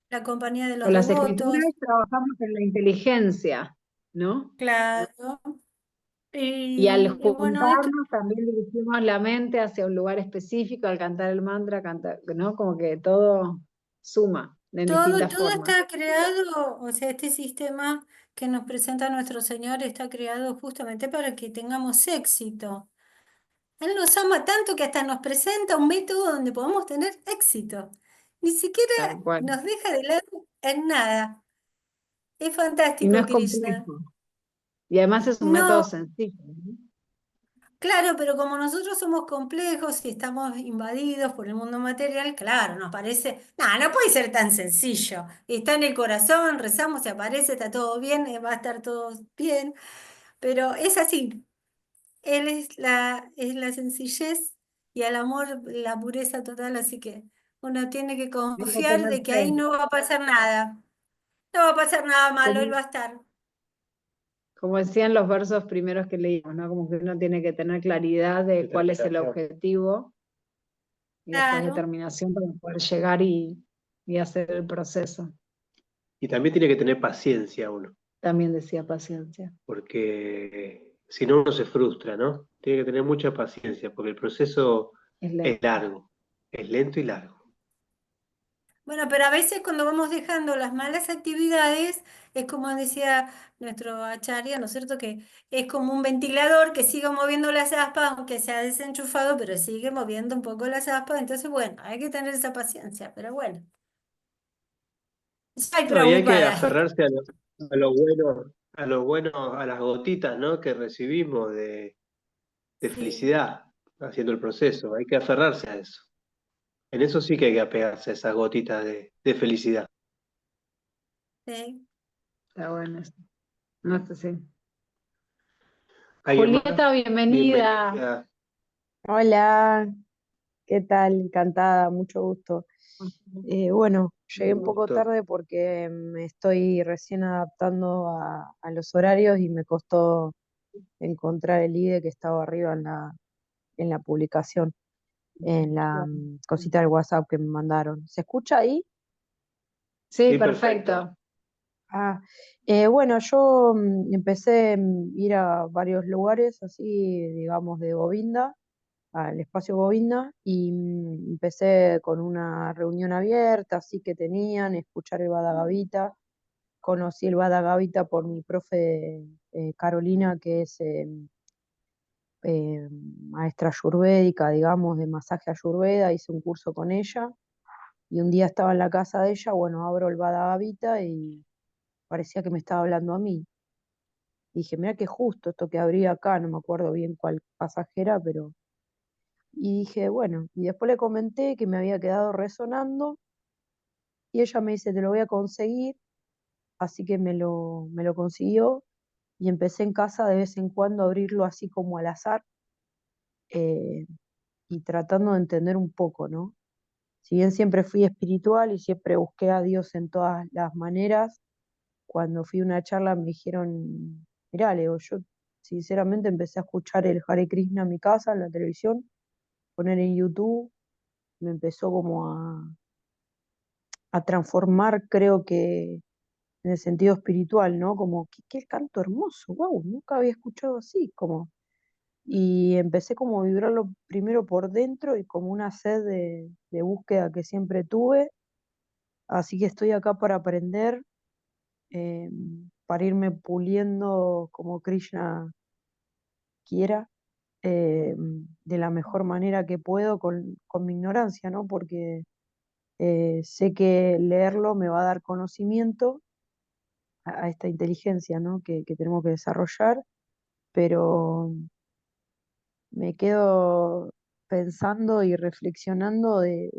la compañía de los Con las escrituras devotos, trabajamos en la inteligencia, ¿no? claro. Y al Y bueno, esto juntarnos también dirigimos la mente hacia un lugar específico, al cantar el mantra, cantar, ¿no? Como que todo suma en distintas todo formas. está creado, o sea, este sistema que nos presenta nuestro Señor está creado justamente para que tengamos éxito. Él nos ama tanto que hasta nos presenta un método donde podamos tener éxito. Ni siquiera Tal cual. nos deja de lado en nada. Es Y no fantástico, es Krishna. complejo. Y además es un método No, sencillo, ¿no? claro, pero como nosotros somos complejos y estamos invadidos por el mundo material, claro, nos parece, no puede ser tan sencillo. Está en el corazón, rezamos, se aparece, está todo bien, va a estar todo bien, pero es así. Él es la sencillez y el amor, la pureza total, así que uno tiene que Hay que confiar tener de que ahí fe. no va a pasar nada. No va a pasar nada malo, él Como, va a estar. como decían los versos primeros que leímos, ¿no? Como que uno tiene que tener claridad de cuál es el Determinación. objetivo y después Claro. determinación para poder llegar y hacer el proceso. Y también tiene que tener paciencia uno, También decía paciencia. porque si no uno se frustra, ¿no? Tiene que tener mucha paciencia, porque el proceso Es es lento. largo, es lento y largo. Bueno, pero a veces cuando vamos dejando las malas actividades, es como decía nuestro acharya, ¿no es cierto? Que es como un ventilador que sigue moviendo las aspas, aunque se ha desenchufado, pero sigue moviendo un poco las aspas. Entonces, bueno, hay que tener esa paciencia, pero bueno, estoy No, y hay que preocupada. aferrarse a lo bueno, a lo bueno, a las gotitas, ¿no? Que recibimos de Sí, felicidad haciendo el proceso. Hay que aferrarse a eso. En eso sí que hay que apegarse a esas gotitas de felicidad. sí. Está bueno eso. No sé si. ¿Alguien más? Julieta, bienvenida. Bienvenida. Hola, ¿qué tal? Encantada, mucho gusto. Bueno, llegué Un un poco gusto. tarde porque me estoy recién adaptando a los horarios y me costó encontrar el IDE que estaba arriba en la publicación, en la cosita del WhatsApp que me mandaron. ¿Se escucha ahí? Sí, Sí, perfecto. perfecto. Ah, bueno, yo empecé a ir a varios lugares así, digamos, de Govinda, al espacio Govinda, y empecé con una reunión abierta, así que tenían, escuchar el Bhagavad Gita. Conocí el Bhagavad Gita por mi profe Carolina, que es maestra ayurvédica, digamos, de masaje ayurveda, hice un curso con ella, y un día estaba en la casa de ella, bueno, abro el Bhagavad Gita y parecía que me estaba hablando a mí. Y dije, mira qué justo esto que abrí acá, no me acuerdo bien cuál pasaje era, pero... Y dije, bueno, y después le comenté que me había quedado resonando y ella me dice, te lo voy a conseguir, así que me lo consiguió y empecé en casa de vez en cuando a abrirlo así como al azar eh, y tratando de entender un poco, ¿no? Si bien siempre fui espiritual y siempre busqué a Dios en todas las maneras, cuando fui a una charla me dijeron, mirá, Leo, yo sinceramente empecé a escuchar el Hare Krishna en mi casa, en la televisión, poner en YouTube, me empezó como a transformar, creo que en el sentido espiritual, ¿no? Como, qué canto hermoso, wow, nunca había escuchado así, como, y empecé como a vibrarlo primero por dentro y como una sed de búsqueda que siempre tuve, así que estoy acá para aprender, eh, para irme puliendo como Krishna quiera, de la mejor manera que puedo con mi ignorancia, ¿no? Porque sé que leerlo me va a dar conocimiento a esta inteligencia, ¿no? Que tenemos que desarrollar, pero me quedo pensando y reflexionando de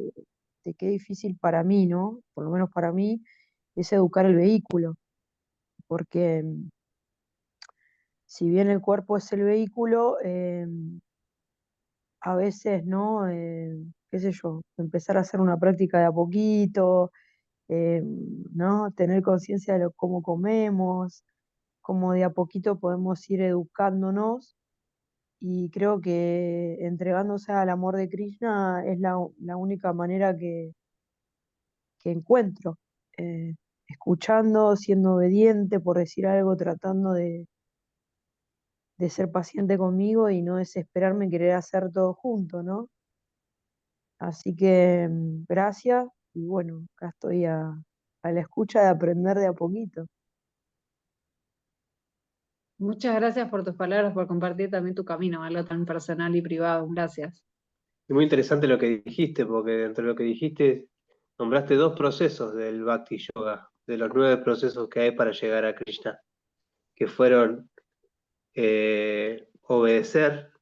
qué difícil para mí, ¿no? Por lo menos para mí, es educar el vehículo, porque si bien el cuerpo es el vehículo, a veces, ¿no? Qué sé yo, empezar a hacer una práctica de a poquito, ¿no? Tener conciencia de cómo comemos, cómo de a poquito podemos ir educándonos y creo que entregándose al amor de Krishna es la única manera que encuentro, eh, escuchando, siendo obediente, por decir algo, tratando de ser paciente conmigo y no desesperarme en querer hacer todo junto, ¿no? Así que gracias y bueno, acá estoy a la escucha de aprender de a poquito. Muchas gracias por tus palabras, por compartir también tu camino, algo tan personal y privado. Gracias. Es muy interesante lo que dijiste, porque dentro de lo que dijiste, nombraste dos procesos del Bhakti Yoga, de los 9 procesos que hay para llegar a Krishna, que fueron obedecer,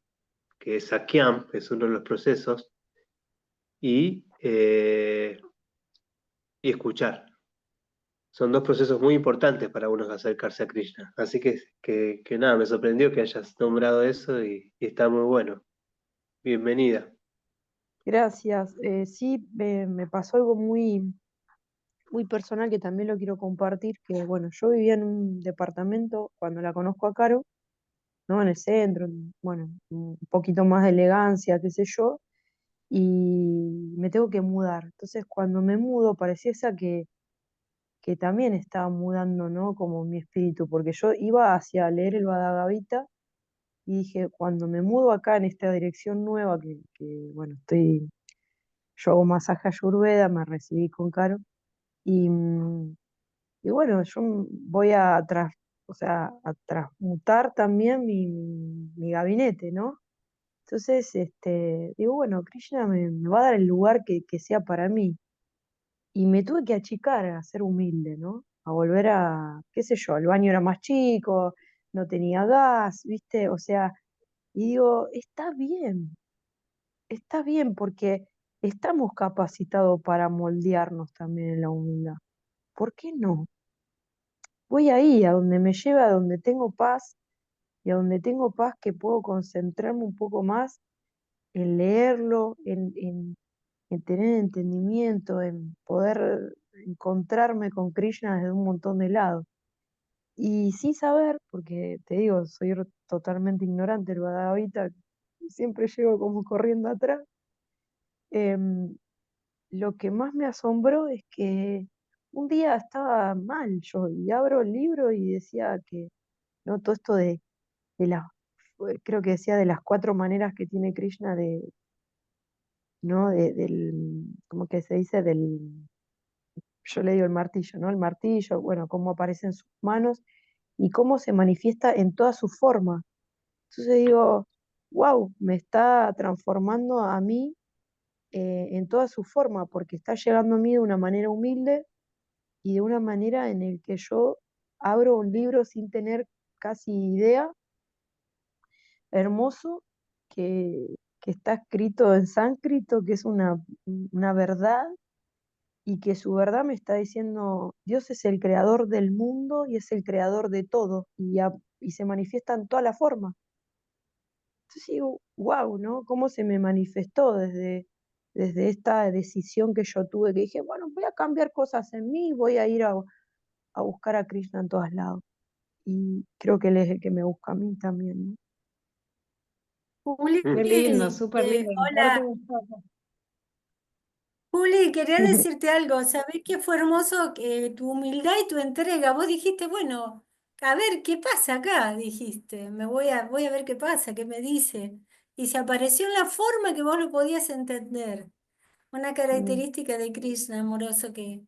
que es Sakyam, que es uno de los procesos, y, eh, y escuchar. son dos procesos muy importantes para uno acercarse a Krishna. Así que nada, me sorprendió que hayas nombrado eso y está muy bueno. Bienvenida. Gracias. Sí, me pasó algo muy personal que también lo quiero compartir, que bueno, yo vivía en un departamento cuando la conozco a Caro, ¿no? En el centro, bueno, un poquito más de elegancia, qué sé yo, y me tengo que mudar. Entonces, cuando me mudo, pareciese que también estaba mudando, ¿no? Como mi espíritu, porque yo iba hacia leer el Bhagavad Gita y dije, cuando me mudo acá en esta dirección nueva, bueno, yo hago masaje Ayurveda, me recibí con Caro, y, y bueno, yo voy o sea, a transmutar también mi gabinete, ¿no? Entonces, digo, bueno, Krishna me va a dar el lugar que sea para mí. Y me tuve que achicar a ser humilde, ¿no? A volver qué sé yo, el baño era más chico, no tenía gas, ¿viste? O sea, y digo, está bien porque estamos capacitados para moldearnos también en la humildad. ¿Por qué no? Voy ahí, a donde me lleva, a donde tengo paz, y a donde tengo paz que puedo concentrarme un poco más en leerlo, en tener entendimiento, en poder encontrarme con Krishna desde un montón de lados. Y sin saber, porque te digo, soy totalmente ignorante del Bhagavad Gita, siempre llego como corriendo atrás. em, lo que más me asombró es que un día estaba mal yo y abro el libro y decía que, ¿no? Todo esto de las, creo que decía de las 4 maneras que tiene Krishna ¿no? ¿Cómo que se dice? Yo le digo el martillo, ¿no? El martillo, bueno, cómo aparece en sus manos y cómo se manifiesta en toda su forma. Entonces digo, wow, me está transformando a mí en toda su forma, porque está llegando a mí de una manera humilde y de una manera en el que yo abro un libro sin tener casi idea, hermoso, que está escrito en sánscrito, que es una verdad y que su verdad me está diciendo, Dios es el creador del mundo y es el creador de todo y se manifiesta en toda la forma. Entonces digo, wow, ¿no? ¿Cómo se me manifestó desde esta decisión que yo tuve, que dije, bueno, voy a cambiar cosas en mí, voy a ir a buscar a Krishna en todos lados. Y creo que Él es el que me busca a mí también, ¿no? Juli, Qué lindo, súper lindo. Ahora hola. Juli, quería decirte algo. ¿Sabés qué fue hermoso que tu humildad y tu entrega? Vos dijiste, bueno, a ver qué pasa acá, dijiste. Voy a ver qué pasa, qué me dice. Y se apareció en la forma que vos lo podías entender. Una Mm, característica de Krishna amoroso que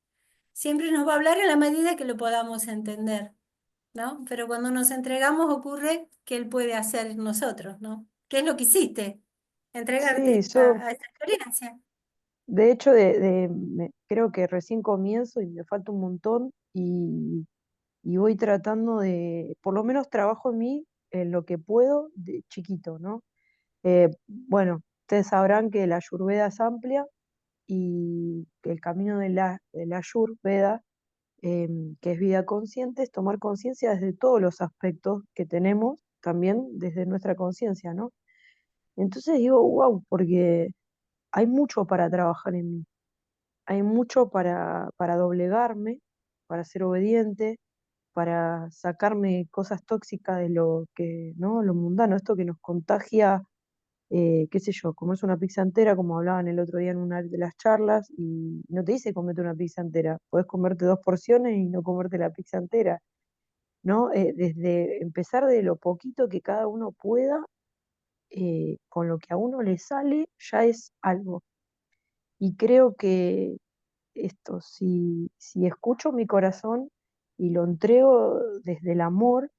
siempre nos va a hablar en la medida que lo podamos entender, ¿no? Pero cuando nos entregamos ocurre que Él puede hacer en nosotros, ¿no? ¿Qué es lo que hiciste? sí, Entregarte yo a esta experiencia. de hecho creo que recién comienzo y me falta un montón y voy tratando por lo menos trabajo en mí en lo que puedo de chiquito, ¿no? Bueno, ustedes sabrán que la Ayurveda es amplia y que el camino de la Ayurveda, que es vida consciente, es tomar conciencia desde todos los aspectos que tenemos, también desde nuestra conciencia, ¿no? Entonces digo, wow, porque hay mucho para trabajar en mí, hay mucho para doblegarme, para ser obediente, para sacarme cosas tóxicas de lo que, ¿no? Lo mundano, esto que nos contagia, qué sé yo, comerse una pizza entera, como hablaban el otro día en una de las charlas, y no te dice comerte una pizza entera, podés comerte 2 porciones y no comerte la pizza entera, ¿no? Desde empezar de lo poquito que cada uno pueda, con lo que a uno le sale, ya es algo. Y creo que si escucho mi corazón y lo entrego desde el amor,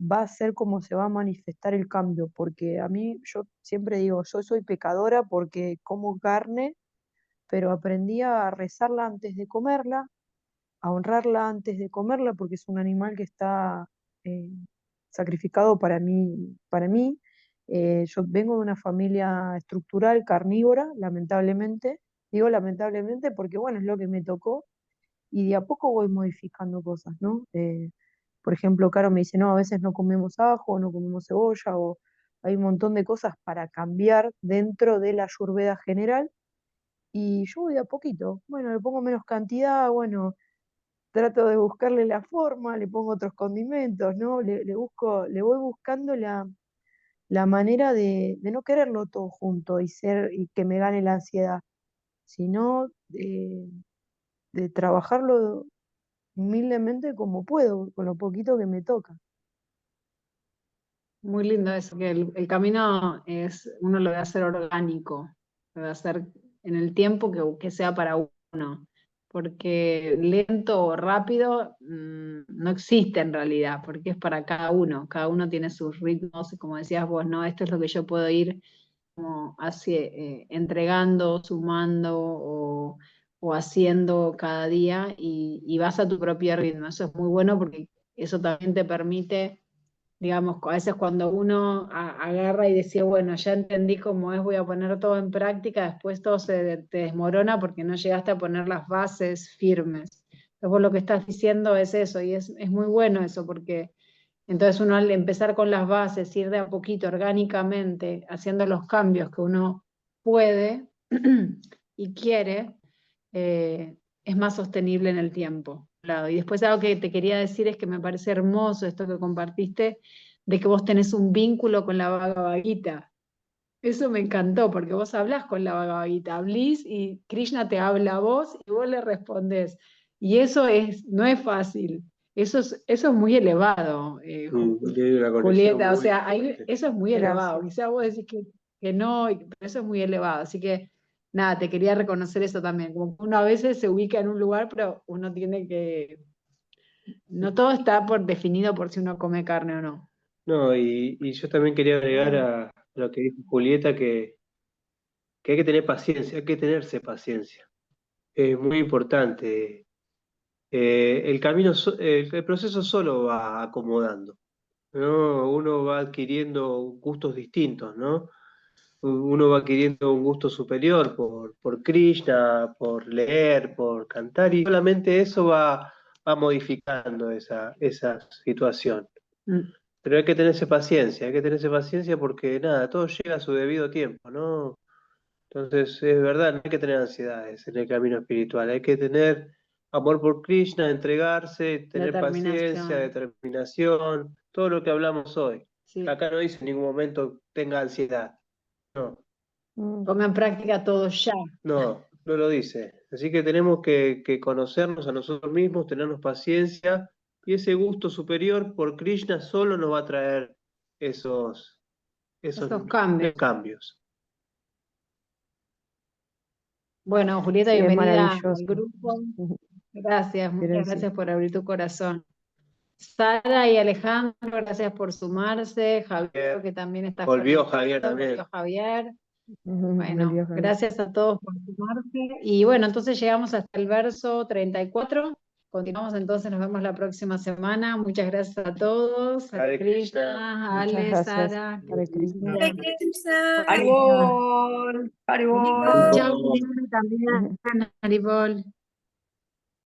va a ser como se va a manifestar el cambio, porque a mí, yo siempre digo, yo soy pecadora porque como carne, pero aprendí a rezarla antes de comerla, a honrarla antes de comerla, porque es un animal que está eh, sacrificado para mí. Yo vengo de una familia estructural carnívora, lamentablemente. Digo lamentablemente porque, bueno, es lo que me tocó y de a poco voy modificando cosas, ¿no? Por ejemplo, Caro me dice, no, a veces no comemos ajo, no comemos cebolla, o hay un montón de cosas para cambiar dentro de la Ayurveda general, y yo voy de a poquito. Bueno, le pongo menos cantidad, bueno, trato de buscarle la forma, le pongo otros condimentos, ¿no? Le voy buscando la manera de no quererlo todo junto y que me gane la ansiedad, sino de trabajarlo humildemente como puedo, con lo poquito que me toca. Muy lindo eso, que el camino uno lo debe hacer orgánico, lo debe hacer en el tiempo que sea para uno, porque lento o rápido no existe en realidad, porque es para cada uno tiene sus ritmos, y como decías vos, ¿no? Esto es lo que yo puedo ir como entregando, sumando o haciendo cada día y vas a tu propio ritmo. Eso es muy bueno porque eso también te permite, digamos, a veces cuando uno agarra y decía, bueno, ya entendí cómo es, voy a poner todo en práctica, después todo te desmorona porque no llegaste a poner las bases firmes. Entonces vos lo que estás diciendo es eso, y es muy bueno eso, porque entonces uno al empezar con las bases, ir de a poquito, orgánicamente, haciendo los cambios que uno puede y quiere, es más sostenible en el tiempo. Claro. Y después algo que te quería decir es que me parece hermoso esto que compartiste, de que vos tenés un vínculo con la Bhagavad Gita. Eso me encantó, porque vos hablás con la Bhagavad Gita, hablís y Krishna te habla a vos y vos le respondés. Y eso no es fácil, eso es muy elevado, Y hay una conexión Julieta, o muy sea, fuerte. eso es muy elevado. Gracias. Quizás vos decís que no, pero eso es muy elevado. Así que, nada, te quería reconocer eso también. Como que uno a veces se ubica en un lugar, pero uno tiene no todo está definido por si uno come carne o no. No, y yo también quería agregar a lo que dijo Julieta, que hay que tener paciencia, hay que tenerse paciencia. Es muy importante. El proceso solo va acomodando, ¿no? Uno va adquiriendo gustos distintos, ¿no? Uno va adquiriendo un gusto superior por Krishna, por leer, por cantar, y solamente eso va modificando esa situación. Mm. Pero hay que tenerse paciencia porque nada, todo llega a su debido tiempo, ¿no? Entonces, es verdad, no hay que tener ansiedades en el camino espiritual, hay que tener amor por Krishna, entregarse, tener paciencia, Determinación. determinación, todo lo que hablamos hoy. Sí. Acá no dice en ningún momento tenga ansiedad, no, Mm. Ponga en práctica todo ya. no lo dice. Así que tenemos que conocernos a nosotros mismos, tenernos paciencia, y ese gusto superior por Krishna solo nos va a traer esos Esos cambios. cambios. Bueno, Julieta, Sí, es bienvenida al maravilloso. grupo. Gracias, muchas Gracias. gracias por abrir tu corazón. Sara y Alejandro, gracias por sumarse. Javier, que también está Volvió conectado. Javier también. Volvió Javier. Volvió Bueno, Javier. gracias a todos por sumarse. Y bueno, entonces llegamos hasta el verso 34. Continuamos entonces, nos vemos la próxima semana. Muchas gracias a todos. A Hare Krishna, a Muchas Ale, gracias. Sara. Hare Krishna. Hare Krishna. Bueno, Haribol, Haribol. chao, Julieta, también. Haribol.